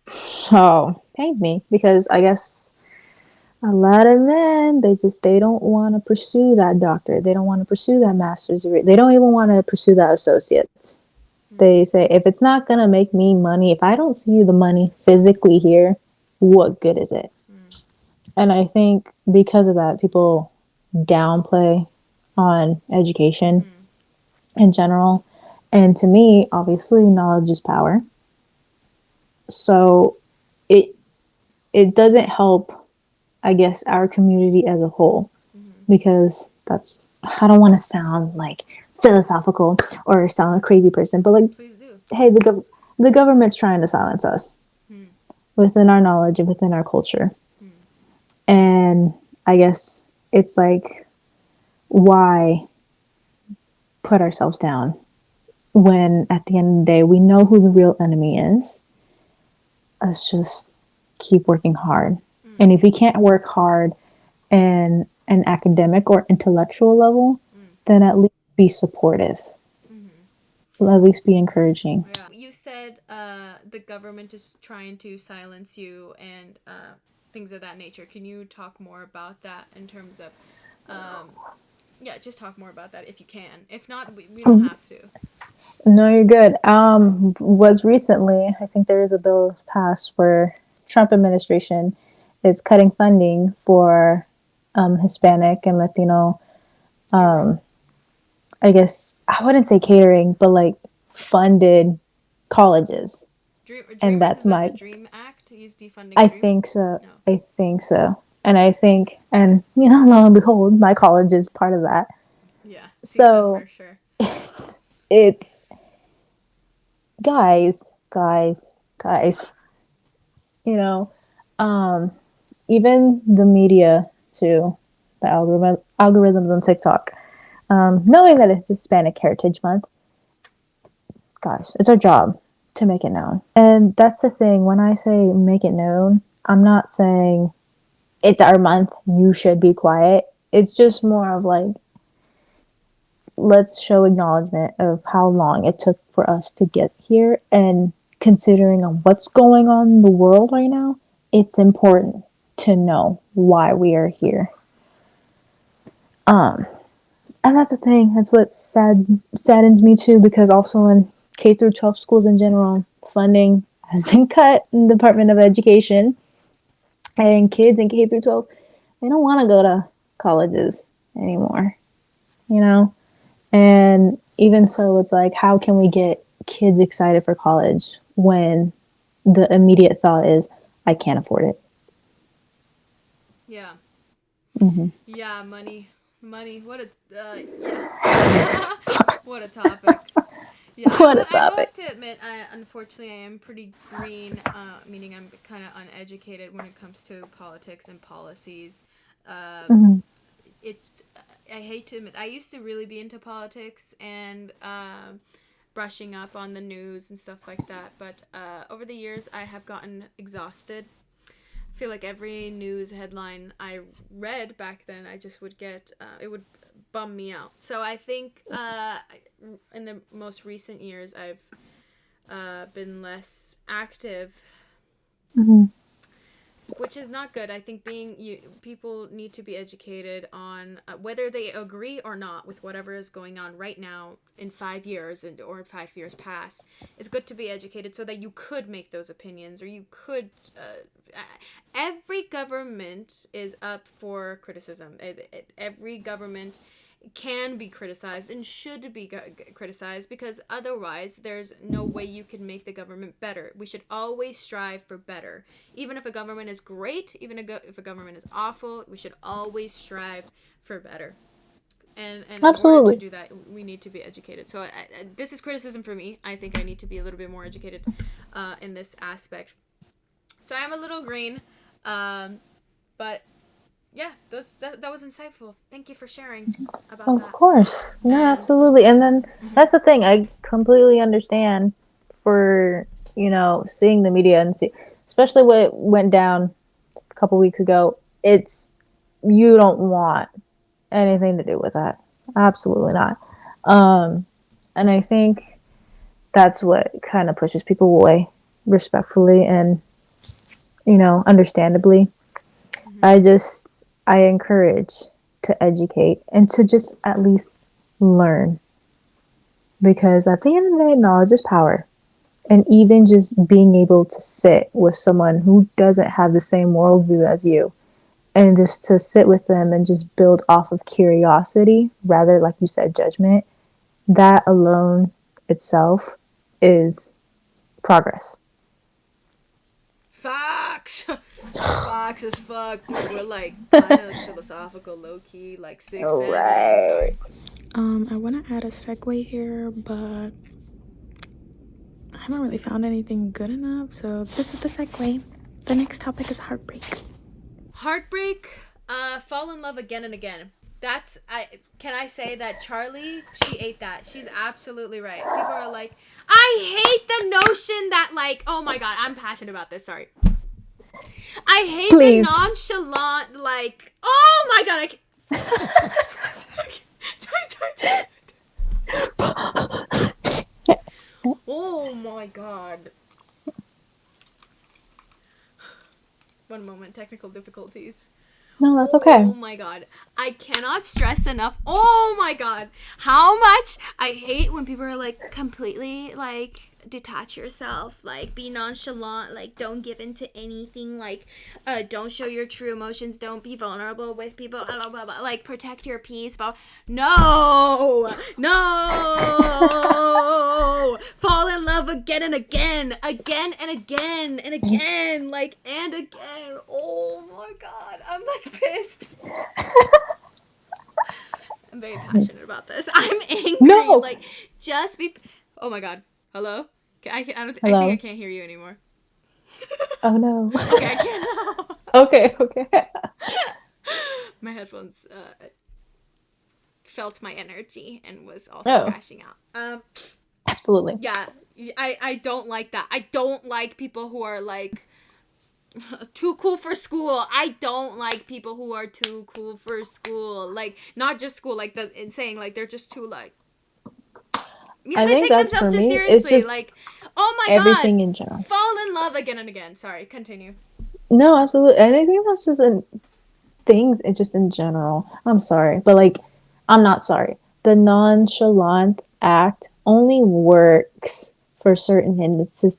So pains me because I guess a lot of men they don't want to pursue that doctor. They don't want to pursue that master's degree. They don't even want to pursue that associate's. They say, if it's not gonna make me money, if I don't see the money physically here, what good is it? And I think because of that, people downplay on education in general. And to me, obviously, knowledge is power. So it it doesn't help, I guess, our community as a whole, because that's, I don't want to sound like philosophical or sound like a crazy person, but like, Please do. hey, the government's trying to silence us within our knowledge and within our culture. And I guess it's like, why put ourselves down when at the end of the day we know who the real enemy is? Let's just keep working hard. And if we can't work hard in an academic or intellectual level, then at least be supportive. At least be encouraging. Yeah. You said the government is trying to silence you and things of that nature. Can you talk more about that in terms of, just talk more about that if you can. If not, we don't have to. No, you're good. Was recently, I think there is a bill passed where Trump administration is cutting funding for Hispanic and Latino, I guess, I wouldn't say catering, but like funded colleges. And Dreamers, that's is that my, the Dream Act? He's defunding I Dream? think so. No. I think so. And I think, and lo and behold, my college is part of that. Yeah. So For sure. it's guys, you know, even the media too, the algorithms on TikTok, knowing that it's Hispanic Heritage Month, guys, it's our job to make it known. And that's the thing. When I say make it known, I'm not saying it's our month, you should be quiet. It's just more of like, let's show acknowledgement of how long it took for us to get here, and considering on what's going on in the world right now, it's important to know why we are here. And that's the thing. That's what saddens me too, because also in K through 12 schools in general, funding has been cut in the Department of Education, and kids in K through 12, they don't want to go to colleges anymore, you know? And even so, it's like, how can we get kids excited for college when the immediate thought is, I can't afford it? Yeah. Mm-hmm. Yeah, money. What a what a topic. Yeah, What a I will topic. have to admit, unfortunately, I am pretty green, meaning I'm kind of uneducated when it comes to politics and policies. It's I hate to admit, I used to really be into politics and brushing up on the news and stuff like that. But over the years, I have gotten exhausted. I feel like every news headline I read back then, I just would get, it would bum me out. So I think in the most recent years, I've been less active, which is not good. I think people need to be educated on whether they agree or not with whatever is going on right now in 5 years or 5 years past. It's good to be educated so that you could make those opinions, or you could. Every government is up for criticism. Every government can be criticized and should be criticized, because otherwise there's no way you can make the government better. We should always strive for better. Even if a government is great, if a government is awful, we should always strive for better. And in order to do that, we need to be educated. So this is criticism for me. I think I need to be a little bit more educated in this aspect. So I'm a little green, but yeah, that was insightful. Thank you for sharing about Of that. course. No, And absolutely. And then mhm. that's the thing. I completely understand for, seeing the media and especially what went down a couple weeks ago. It's, you don't want anything to do with that. Absolutely not. And I think that's what kind of pushes people away respectfully and, understandably. Mhm. I just, I encourage to educate and to just at least learn, because at the end of the day, knowledge is power. And even just being able to sit with someone who doesn't have the same worldview as you, and just to sit with them and just build off of curiosity rather, like you said, judgment, that alone itself is progress. Facts. Facts as fuck, dude. We're like kind of philosophical, low key, like six, All seven. right. Sorry. I want to add a segue here, but I haven't really found anything good enough, so this is the segue. The next topic is heartbreak. Heartbreak. Fall in love again and again. That's I. Can I say that Charlie? She ate that. She's absolutely right. People are like, I hate the notion that like, oh my god, I'm passionate about this. Sorry. I hate the Please. nonchalant like. Oh my god, oh my god. One moment, technical difficulties. No, that's okay. Oh my god. I cannot stress enough. Oh my god. How much I hate when people are like completely like detach yourself, like be nonchalant, like don't give into anything, like don't show your true emotions, don't be vulnerable with people, blah, blah, blah, blah, like protect your peace. Blah. No. No. Fall in love again and again, again and again and again, like and again. Oh my god. I'm like pissed. I'm very passionate about this. I'm angry. No. Like, just be. Oh my god. Hello. I think I Hello. can't hear you anymore. Oh no. Okay, I can now. Okay. Okay. My headphones felt my energy and was also Oh, crashing out. absolutely. Yeah, I don't like that. I don't like people who are like too cool for school. I don't like people who are too cool for school. Like not just school, like the saying like they're just too like yeah, I they think take that's themselves for too me. It's seriously. just Like, oh my god, everything in general. fall in love again and again. Sorry, continue. No, absolutely. And I think that's just in things, it's just in general. I'm sorry, but like, I'm not sorry. The nonchalant act only works for certain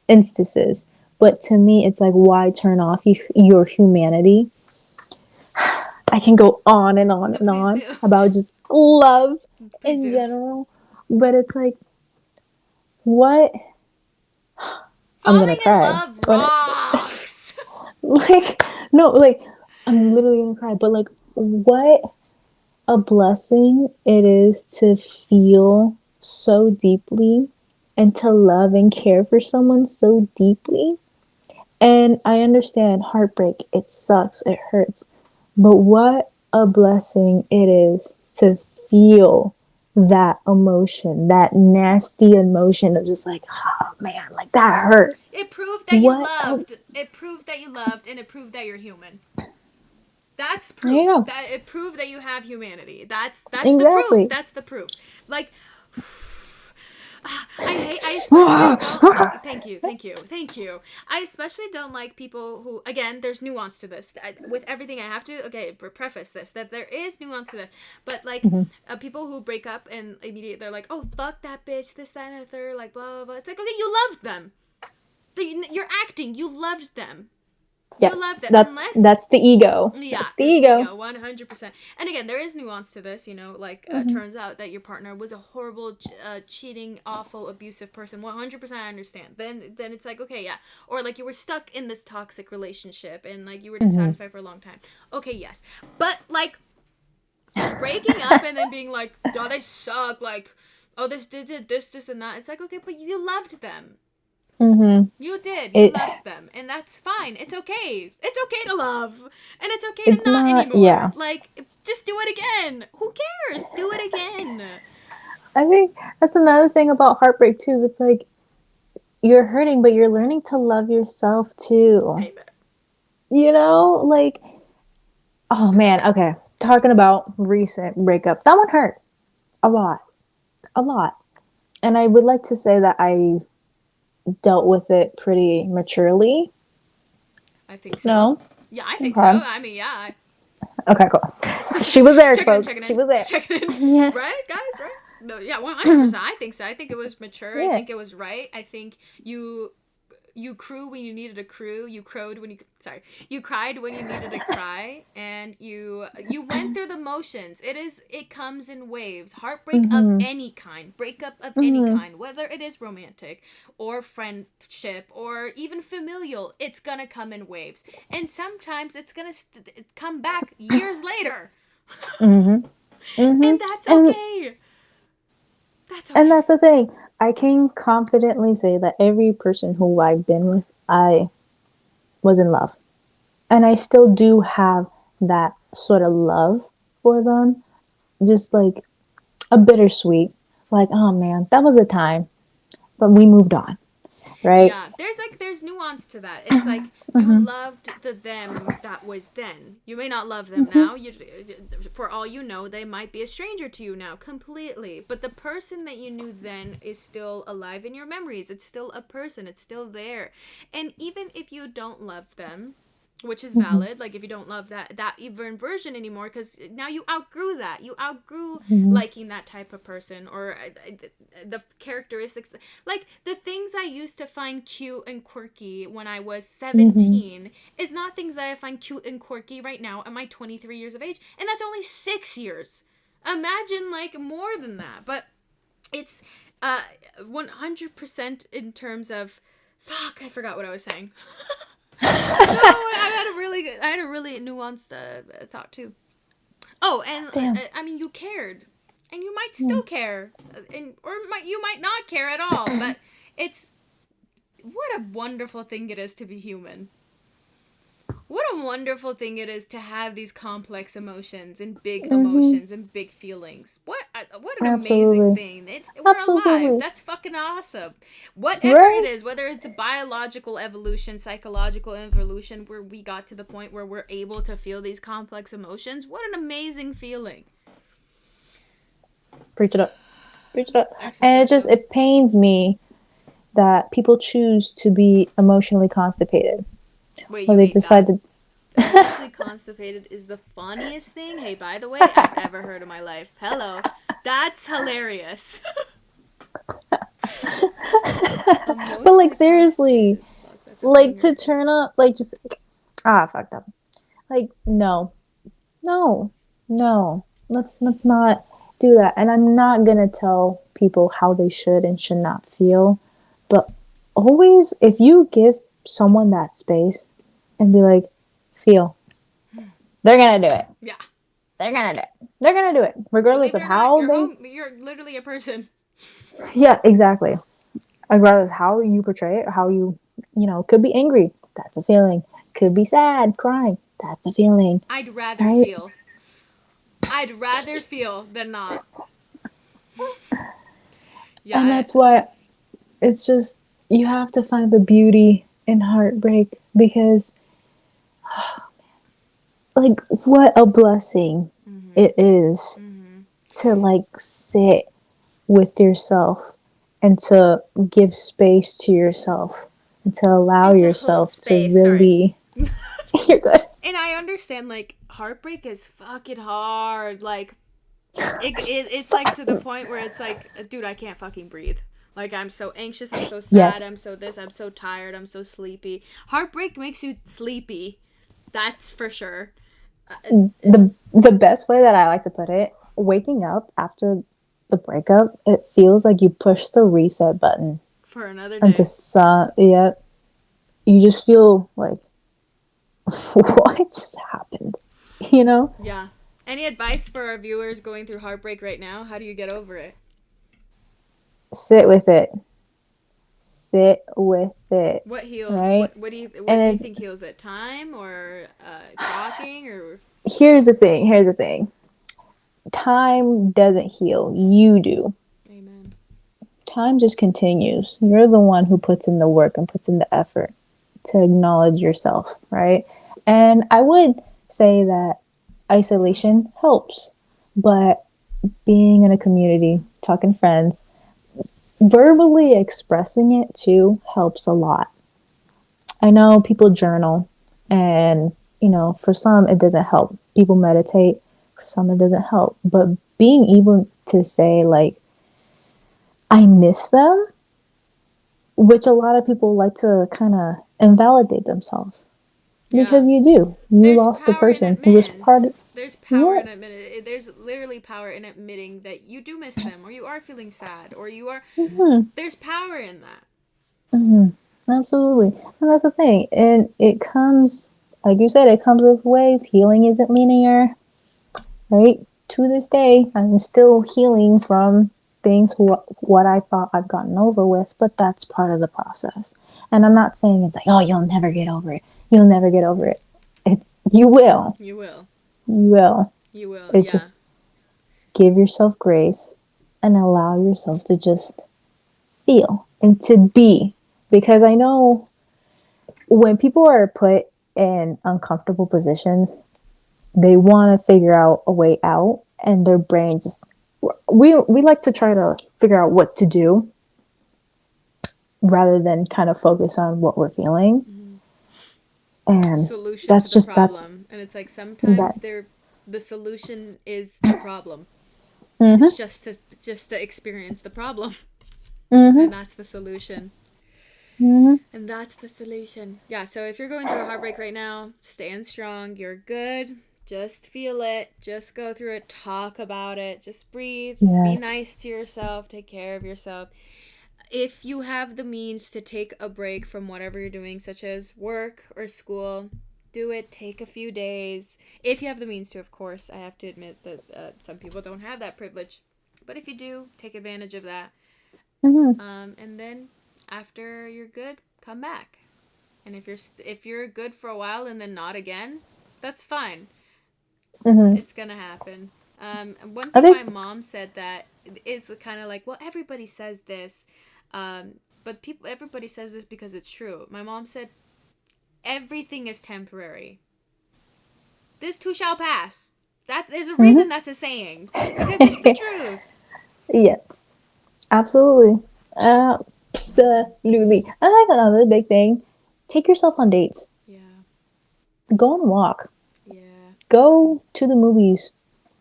instances. But to me, it's like, why turn off your humanity? I can go on and on and Please on do. about just love Please in do. general. But it's like, what? I'm gonna Falling in cry. love rocks. Like, no, like, I'm literally gonna cry. But like, what a blessing it is to feel so deeply and to love and care for someone so deeply. And I understand heartbreak, it sucks, it hurts. But what a blessing it is to feel that emotion, that nasty emotion of just like, oh man, like that hurt. It proved that you What? loved. It proved that you loved, and it proved that you're human. That's There you proof. go. That it proved that you have humanity. That's the proof. Exactly. That's the proof. Like I especially don't thank you, thank you, thank you. I especially don't like people who again, there's nuance to this. With everything I have to preface this that there is nuance to this. But like Mhm. people who break up and immediately they're like, "Oh, fuck that bitch, this that and the third, like blah blah blah." It's like, "Okay, you loved them. You're acting. You loved them. You loved Yes, them that's unless that's the ego. yeah, That's the it's the ego. ego, 100%. And again, there is nuance to this, you know, like, Mhm. turns out that your partner was a horrible, cheating, awful, abusive person. 100% I understand. Then it's like, okay, yeah. Or, like, you were stuck in this toxic relationship and, like, you were Mhm. dissatisfied for a long time. Okay, yes. But, like, breaking up and then being like, oh, they suck, like, oh, this, and that. It's like, okay, but you loved them. Mm-hmm. You did. You It loved them, and that's fine. It's okay. It's okay to love, and it's okay to it's not not, anymore. yeah. Like, just do it again. Who cares? Do it again. I think that's another thing about heartbreak too. It's like you're hurting, but you're learning to love yourself too. Amen. You know, like, oh man, okay. Talking about recent breakup, that one hurt a lot, a lot. And I would like to say that I dealt with it pretty maturely. I think so. No? Yeah, I think so. Okay. I mean, yeah. Okay, cool. She was there, Checking in, folks. checking She in, was there. checking in. Yeah. Right, guys? Right? No, yeah, 100%. I think so. I think it was mature. I Yeah. think it was right. I think you crew when you needed a crew. You crowed when you you cried when you needed to cry, and you went through the motions. It comes in waves. Heartbreak of Mm-hmm. any kind, breakup of any Mm-hmm. kind, whether it is romantic or friendship or even familial, it's gonna come in waves, and sometimes it's gonna come back years later, Mm-hmm. Mm-hmm. and that's And okay. That's and okay. that's the thing. I can confidently say that every person who I've been with, I was in love. And I still do have that sort of love for them. Just like a bittersweet. Like, oh man, that was a time, but we moved on, right? Yeah, there's nuance to that. It's like you Mm-hmm. loved the them that was then. You may not love them Mm-hmm. now. For all you know, they might be a stranger to you now completely. But the person that you knew then is still alive in your memories. It's still a person. It's still there. And even if you don't love them, which is Mm-hmm. valid, like if you don't love that even version anymore, because now you outgrew that, you outgrew Mm-hmm. liking that type of person, or the characteristics, like the things I used to find cute and quirky when I was Mm-hmm. 17 is not things that I find cute and quirky right now at my 23 years of age, and that's only 6 years. Imagine like more than that. But it's 100% in terms of, fuck, I forgot what I was saying. No, I had a really nuanced thought too. Oh, and Damn. I mean, you cared, and you might Yeah. still care, and you might not care at all. But it's what a wonderful thing it is to be human. What a wonderful thing it is to have these complex emotions and big Mm-hmm. emotions and big feelings. What an amazing Absolutely. thing. We're alive. Absolutely. That's fucking awesome. Whatever it Right? is, whether it's a biological evolution, psychological evolution, where we got to the point where we're able to feel these complex emotions, what an amazing feeling. Preach it up. Preach it up. And Existential. it pains me that people choose to be emotionally constipated. Wait, Or you they hate decide that? to Emotionally constipated is the funniest thing, hey, by the way, I've ever heard in my life. Hello. That's hilarious. But like Emotionally seriously, constipated. Fuck, that's a like banger. to turn up like just fucked up. Like no. No. No. Let's not do that. And I'm not gonna tell people how they should and should not feel. But always if you give someone that space and be like, feel, they're gonna do it. Yeah. They're gonna do it. They're gonna do it. Regardless Believe of it or not, how they you're literally a person. yeah, exactly. Regardless how you portray it, how could be angry. That's a feeling. Could be sad, crying. That's a feeling. I'd rather Right? feel. I'd rather feel than not. And Yeah. that's why it's just you have to find the beauty in heartbreak because like what a blessing Mm-hmm. it is Mm-hmm. to like sit with yourself and to give space to yourself and to allow And to hold yourself to space. Sorry. really you're good. And I understand, like, heartbreak is fucking hard. Like, it's like to the Sucks. point where it's like, dude, I can't fucking breathe. Like, I'm so anxious, I'm so sad, Yes. I'm so this, I'm so tired, I'm so sleepy. Heartbreak makes you sleepy. That's for sure. The best way that I like to put it, waking up after the breakup, it feels like you push the reset button For another into day. some yeah. You just feel like what just happened? You know? Yeah. Any advice for our viewers going through heartbreak right now? How do you get over it? Sit with it. sit with it, What heals? right? What do you And think heals it? Time or talking or? here's the thing. Time doesn't heal. You do. Amen. Time just continues. You're the one who puts in the work and puts in the effort to acknowledge yourself, right? And I would say that isolation helps, but being in a community, talking friends, verbally expressing it too helps a lot. I know people journal, and for some it doesn't help. People meditate, for some it doesn't help. But being able to say, like, I miss them, which a lot of people like to kind of invalidate themselves Yeah. because you do. You There's lost the power in person who was part of. admittance. There's power in Yes. admitting. There's literally power in admitting that you do miss them, or you are feeling sad, or you are. Hmm. There's power in that. Hmm. Absolutely. And that's the thing. And it comes, like you said, it comes with waves. Healing isn't linear, right? To this day, I'm still healing from things what I thought I've gotten over with, but that's part of the process. And I'm not saying it's like, oh, you'll never get over it. You'll never get over it. It's you will. You will. You will. You will. It Yeah. just give yourself grace and allow yourself to just feel and to be. Because I know when people are put in uncomfortable positions, they want to figure out a way out, and their brain just we like to try to figure out what to do rather than kind of focus on what we're feeling. Mm-hmm. And Solution to that's the just problem, and it's like that. sometimes the solution is the problem. It's Mhm. just to experience the problem, Mhm. and that's the solution. Mhm. And that's the solution. Yeah, so if you're going through a heartbreak right now, stand strong. You're good. Just feel it. Just go through it. Talk about it. Just breathe. Be Yes. nice to yourself. Take care of yourself. If you have the means to take a break from whatever you're doing, such as work or school, do it. Take a few days. If you have the means to, of course. I have to admit that some people don't have that privilege. But if you do, take advantage of that. Mhm. And then after you're good, come back. And if you're good for a while and then not again, that's fine. Mhm. It's gonna happen. One I thing my think. mom said that is kind of like, well, everybody says this, but everybody says this because it's true. My mom said everything is temporary. This too shall pass. That there's a reason Mhm. that's a saying because it's the truth. Yes. Absolutely. Absolutely. I like another big thing. Take yourself on dates. Yeah, Go on a walk. yeah. Go to the movies.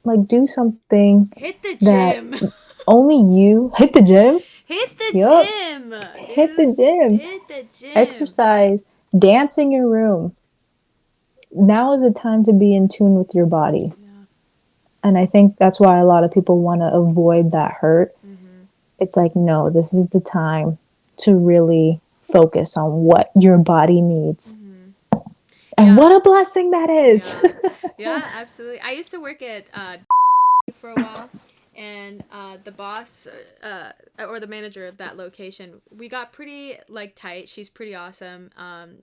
Like, do something Hit the that gym. only you hit the gym. Hit the Yup. gym, Hit the dude. gym. Hit the gym. Exercise. Dance in your room. Now is the time to be in tune with your body. Yeah. And I think that's why a lot of people want to avoid that hurt. Mm-hmm. It's like, no, this is the time to really focus on what your body needs. Mm-hmm. And Yeah. what a blessing that is. Yeah. Yeah, absolutely. I used to work at for a while, and the boss or the manager of that location, we got pretty like tight. She's pretty awesome.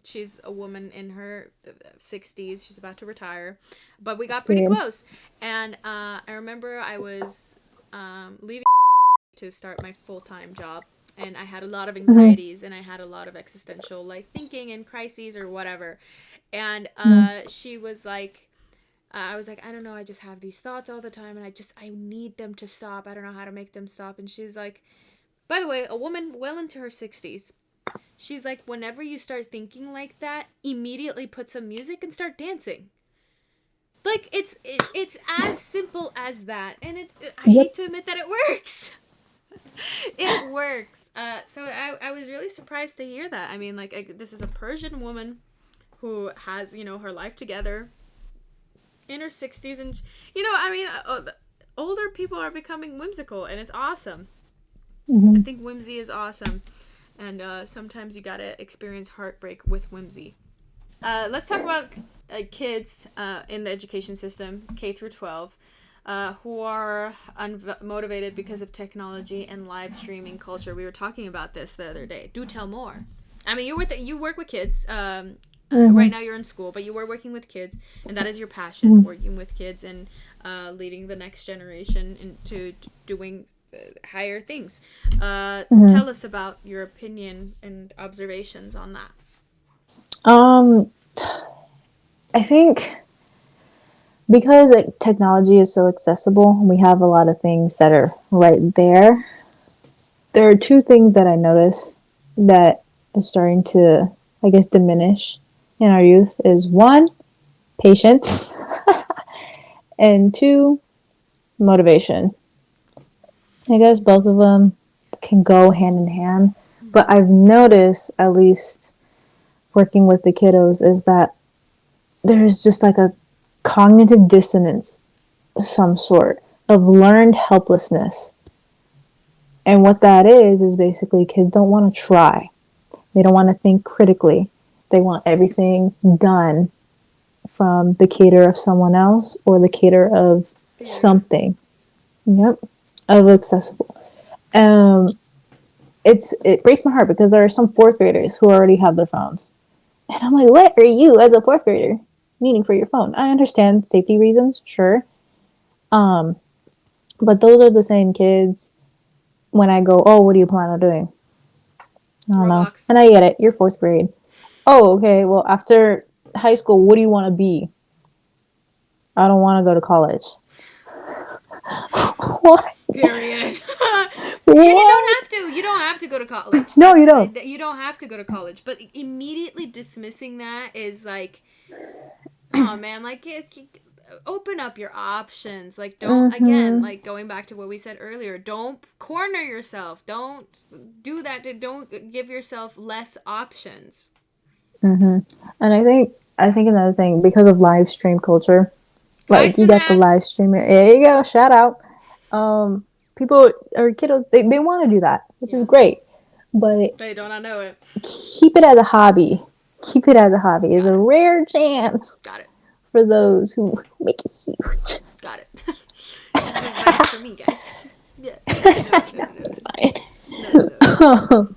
She's a woman in her 60s. She's about to retire, but we got pretty Period. close. And I remember I was leaving to start my full-time job, and I had a lot of Mm-hmm. anxieties, and I had a lot of existential like thinking and crises or whatever. And Mm-hmm. she was like, I was like, I don't know, I just have these thoughts all the time, and I need them to stop. I don't know how to make them stop. And she's like, by the way, a woman well into her 60s. She's like, whenever you start thinking like that, immediately put some music and start dancing. Like it's as simple as that, and I hate Yep. to admit that it works. It works. So I was really surprised to hear that. I mean, like this is a Persian woman who has her life together in her 60s, and I mean, older people are becoming whimsical, and it's awesome. I Mm-hmm. think whimsy is awesome, and sometimes you gotta experience heartbreak with whimsy. Let's talk about kids in the education system, K through 12. who are unmotivated because of technology and live streaming culture. We were talking about this the other day. Do tell more. I mean, you work with kids. Right now you're in school, but you were working with kids, and that is your passion, working with kids and leading the next generation into doing higher things. Tell us about your opinion and observations on that. I think because technology is so accessible, and we have a lot of things that are right there. There are two things that I notice that is starting to, I guess, diminish in our youth. Is one, patience, and two, motivation. I guess both of them can go hand in hand. But I've noticed, at least working with the kiddos, is that there's just like a cognitive dissonance of some sort, of learned helplessness. And what that is basically kids don't want to try. They don't want to think critically. They want everything done from the cater of someone else or the cater of something. Yep. Of accessible. It breaks my heart because there are some fourth graders who already have their phones. And I'm like, what are you as a fourth grader needing for your phone? I understand safety reasons, sure. But those are the same kids when I go, oh, what do you plan on doing? I don't know. And I get it. You're fourth grade. Oh, okay. Well, after high school, what do you want to be? I don't want to go to college. What? Period. And you don't have to. You don't have to go to college. No, you don't. You don't have to go to college. But immediately dismissing that is like, oh man, like open up your options. Like don't again, like going back to what we said earlier. Don't corner yourself. Don't do that. Don't give yourself less options. And I think another thing, because of live stream culture, like you got the live streamer. There you go. Shout out. People or kiddos, they want to do that, which is great, but they don't know it. Keep it as a hobby. Keep it as a hobby. It's a rare chance. Got it. For those who make it huge. Got it. This is advice for me, guys. Yeah. That's fine. No.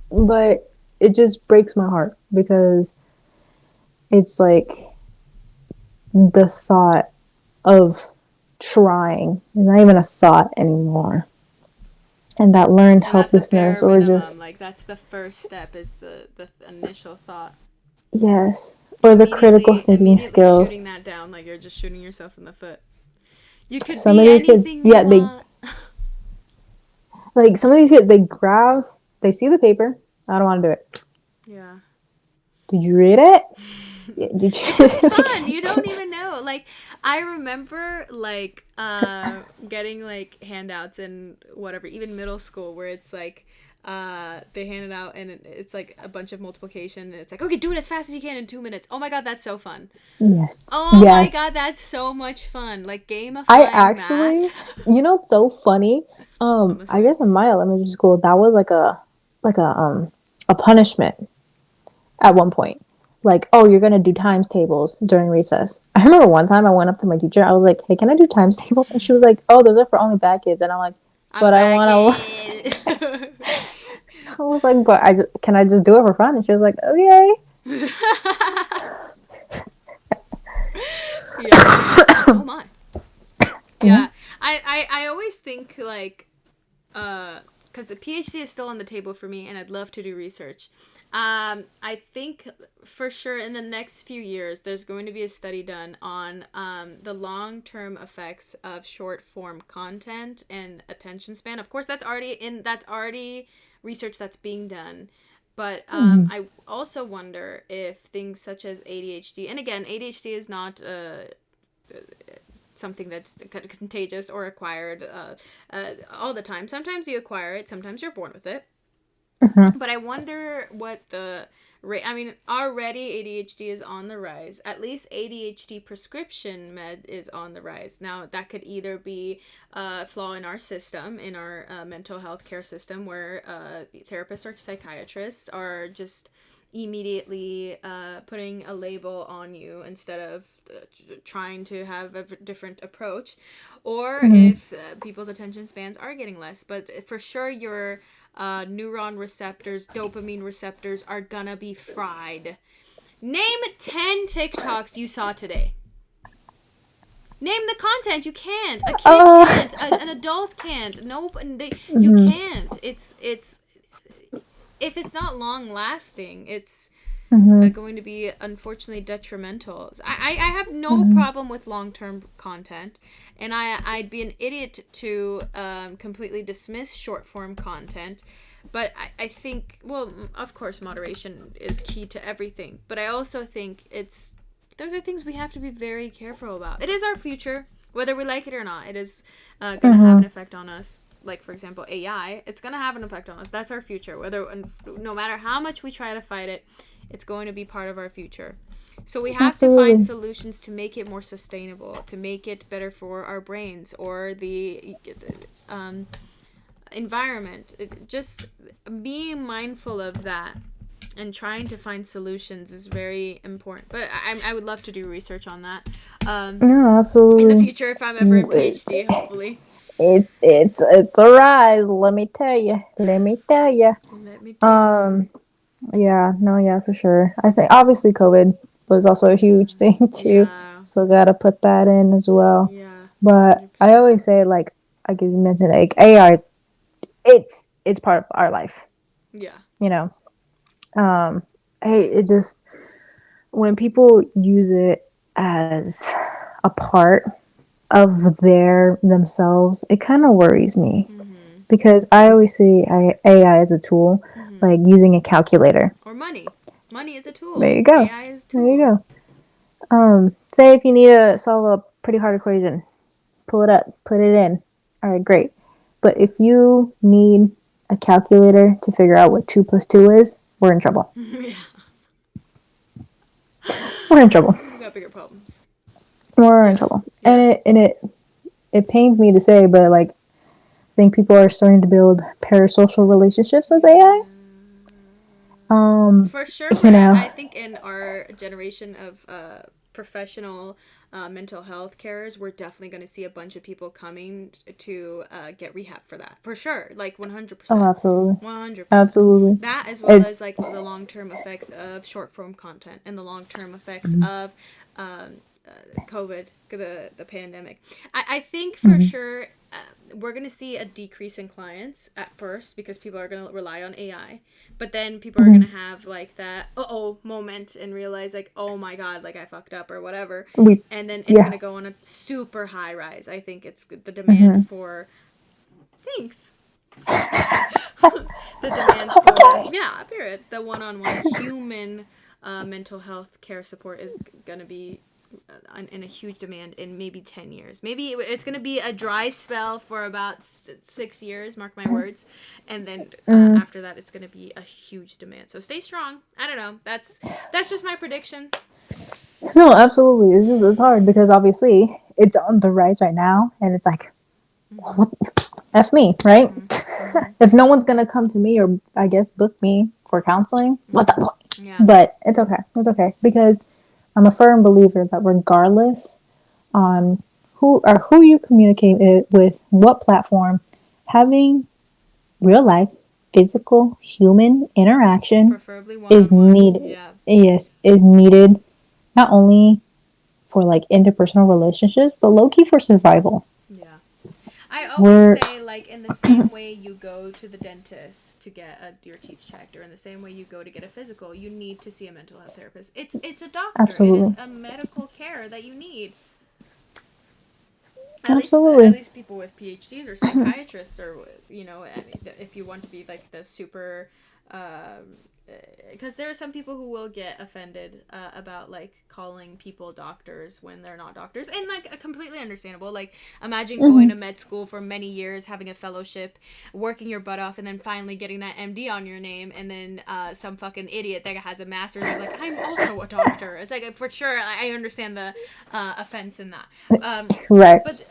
But it just breaks my heart because it's like the thought of trying is not even a thought anymore. And that learned helplessness or minimum. Just like that's the first step is the initial thought. Yes. Or the critical thinking skills. Shooting that down like you're just shooting yourself in the foot. You could some be of these anything kids, you want. Like some of these kids, they see the paper. I don't want to do it. Yeah. Did you read it? Did you? It's fun. You don't even know. Like I remember like getting like handouts in whatever, even middle school, where it's like they hand it out and it's like a bunch of multiplication and it's like, okay, do it as fast as you can in 2 minutes. Oh my god, that's so fun. Yes. Oh my god, that's so much fun. Like gamifying math. You know what's so funny? I guess in my elementary school that was like a punishment at one point. Like, oh, you're gonna do times tables during recess. I remember one time I went up to my teacher. I was like, hey, can I do times tables? And she was like, oh, those are for only bad kids. And I'm like, but I want to. I was like, but can I just do it for fun? And she was like, okay. Yeah. So am I. Yeah. I always think like, because the PhD is still on the table for me and I'd love to do research. I think for sure in the next few years there's going to be a study done on the long-term effects of short-form content and attention span. Of course, that's already research that's being done. But I also wonder if things such as ADHD, and again, ADHD is not something that's contagious or acquired all the time. Sometimes you acquire it, sometimes you're born with it. But I wonder what the rate. I mean, already ADHD is on the rise. At least ADHD prescription med is on the rise. Now, that could either be a flaw in our system, in our mental health care system, where therapists or psychiatrists are just immediately putting a label on you instead of trying to have a different approach, or if people's attention spans are getting less. But for sure, your neuron receptors, dopamine receptors are gonna be fried. Name 10 TikToks you saw today. Name the content. You can't. A kid can't. An adult can't. Nope. You can't. It's if it's not long lasting, it's going to be unfortunately detrimental. I have no problem with long term content, and I'd be an idiot to completely dismiss short form content. But I think, well, of course, moderation is key to everything. But I also think those are things we have to be very careful about. It is our future, whether we like it or not. It is going to have an effect on us. Like, for example, AI, it's going to have an effect on us. That's our future. No matter how much we try to fight it, it's going to be part of our future. So we have to find solutions to make it more sustainable, to make it better for our brains or the environment. Just being mindful of that and trying to find solutions is very important. But I would love to do research on that. No, absolutely. In the future, if I'm ever in PhD, hopefully. It's a rise. Let me tell you. Yeah, no, yeah, for sure. I think obviously COVID was also a huge thing too. Yeah. So gotta put that in as well. Yeah. But 100%. I always say, like you mentioned, like AI, it's part of our life. Yeah. You know, it just when people use it as a part of themselves, it kind of worries me because I always see AI as a tool, like using a calculator. Or money. Money is a tool. There you go. AI is a tool. There you go. Say if you need to solve a pretty hard equation, pull it up, put it in. All right, great. But if you need a calculator to figure out what 2 + 2 is, we're in trouble. Yeah. We're in trouble. We've got bigger problems. We're in trouble. Yeah. And it pains me to say, but like I think people are starting to build parasocial relationships with AI. For sure, I think in our generation of professional mental health carers, we're definitely going to see a bunch of people coming to get rehab for that. For sure, like 100%. Oh, absolutely. 100%. Absolutely. That as well as like the long-term effects of short-form content and the long-term effects of COVID, the pandemic. I think for sure we're going to see a decrease in clients at first because people are going to rely on AI. But then people are going to have like that moment and realize like, oh my God, like I fucked up or whatever. And then it's going to go on a super high rise. I think it's the demand for... Thanks. The demand for... Yeah, period. The one-on-one human mental health care support is going to be in a huge demand in maybe 10 years. Maybe it's going to be a dry spell for about 6 years, mark my words. And then after that, it's going to be a huge demand. So stay strong. I don't know. That's just my predictions. No, absolutely. It's hard because obviously it's on the rise right now. And it's like, what? F me, right? If no one's going to come to me or I guess book me for counseling, what's the point? Yeah. But it's okay. It's okay. Because I'm a firm believer that regardless on who you communicate with, what platform, having real life, physical, human interaction preferably one-on-one. Is needed. Yeah. Yes, is needed not only for like interpersonal relationships, but low key for survival. Yeah. I always say, like, in the same way you go to the dentist to get your teeth checked, or in the same way you go to get a physical, you need to see a mental health therapist. It's a doctor. Absolutely. It is a medical care that you need. Absolutely. At least people with PhDs or psychiatrists, or if you want to be like the super. Because there are some people who will get offended about like calling people doctors when they're not doctors, and like completely understandable. Like imagine going to med school for many years, having a fellowship, working your butt off, and then finally getting that MD on your name, and then some fucking idiot that has a master's is like, I'm also a doctor. It's like, for sure I understand the offense in that. Right. But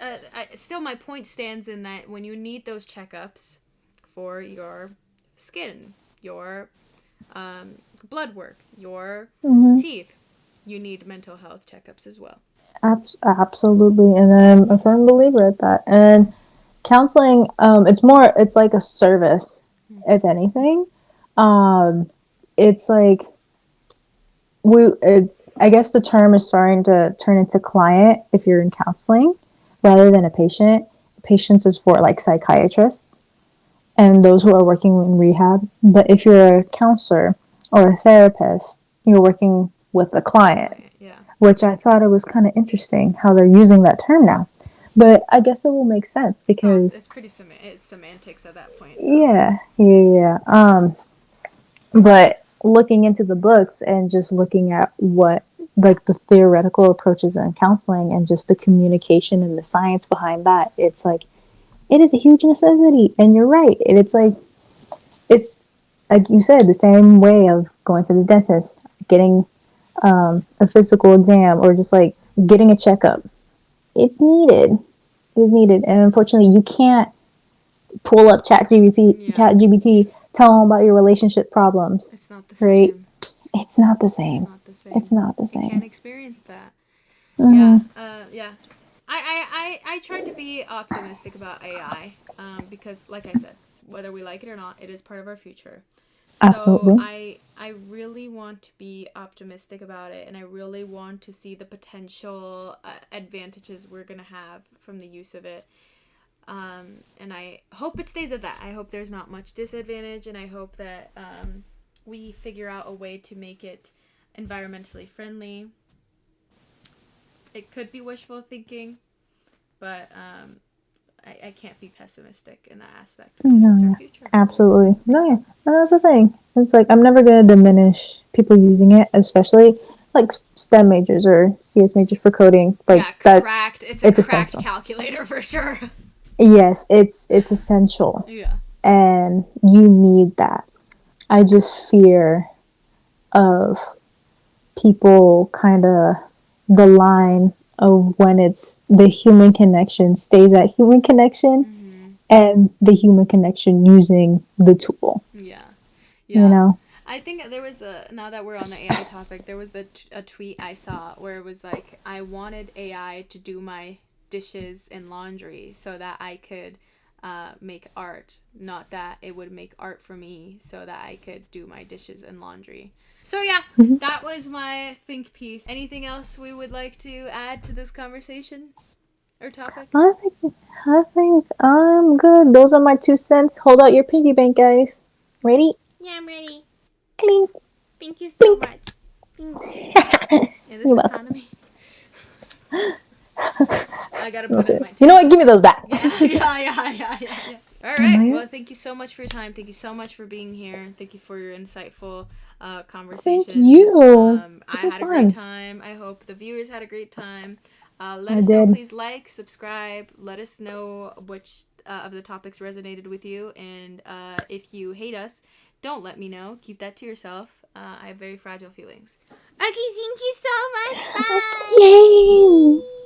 still my point stands in that when you need those checkups for your skin, your blood work, your Mhm. teeth. You need mental health checkups as well. Absolutely, and I'm a firm believer at that. And counseling, it's like a service, if anything. Um, it's like I guess the term is starting to turn into client if you're in counseling rather than a patient. Patients is for like psychiatrists and those who are working in rehab. But if you're a counselor or a therapist, you're working with the client, Yeah. which I thought it was kind of interesting how they're using that term now. But I guess it will make sense because It's pretty it's semantics at that point. Though. yeah. But looking into the books and just looking at what like the theoretical approaches in counseling and just the communication and the science behind that, it's like it is a huge necessity. And you're right. And it's like you said, the same way of going to the dentist, getting a physical exam, or just like getting a checkup. It's needed. It's needed. And unfortunately, you can't pull up ChatGPT, tell them about your relationship problems. It's not the Right? same. It's not the same. It's not the same. It's not the You same. can't experience that. Mm-hmm. Yeah. I try to be optimistic about AI because, like I said, whether we like it or not, it is part of our future. So Absolutely. I really want to be optimistic about it, and I really want to see the potential advantages we're going to have from the use of it. And I hope it stays at that. I hope there's not much disadvantage, and I hope that we figure out a way to make it environmentally friendly. It could be wishful thinking, but I can't be pessimistic in that aspect because it's our future. Absolutely. No, yeah. And that's the thing. It's like I'm never going to diminish people using it, especially like STEM majors or CS majors for coding. Like cracked. It's a cracked essential. calculator for sure. Yes, it's essential. Yeah. And you need that. I just fear of people kind of the line of when it's the human connection stays at human connection and the human connection using the tool. Yeah. You know? I think there was now that we're on the AI topic, there was a tweet I saw where it was like, I wanted AI to do my dishes and laundry so that I could make art, not that it would make art for me so that I could do my dishes and laundry. So yeah, that was my think piece. Anything else we would like to add to this conversation or topic? I think I'm good. Those are my 2 cents. Hold out your piggy bank, guys. Ready? Yeah, I'm ready. Clink. Thank you so much. In this You're welcome. economy. I gotta put in my You know what? Give me those back. Yeah. All right. Well, thank you so much for your time. Thank you so much for being here. Thank you for your insightful conversations. Thank you. I This was had a fun. great time. I hope the viewers had a great time. Let us know. Please like, subscribe. Let us know which of the topics resonated with you. And if you hate us, don't let me know. Keep that to yourself. I have very fragile feelings. Okay, thank you so much. Bye. Okay.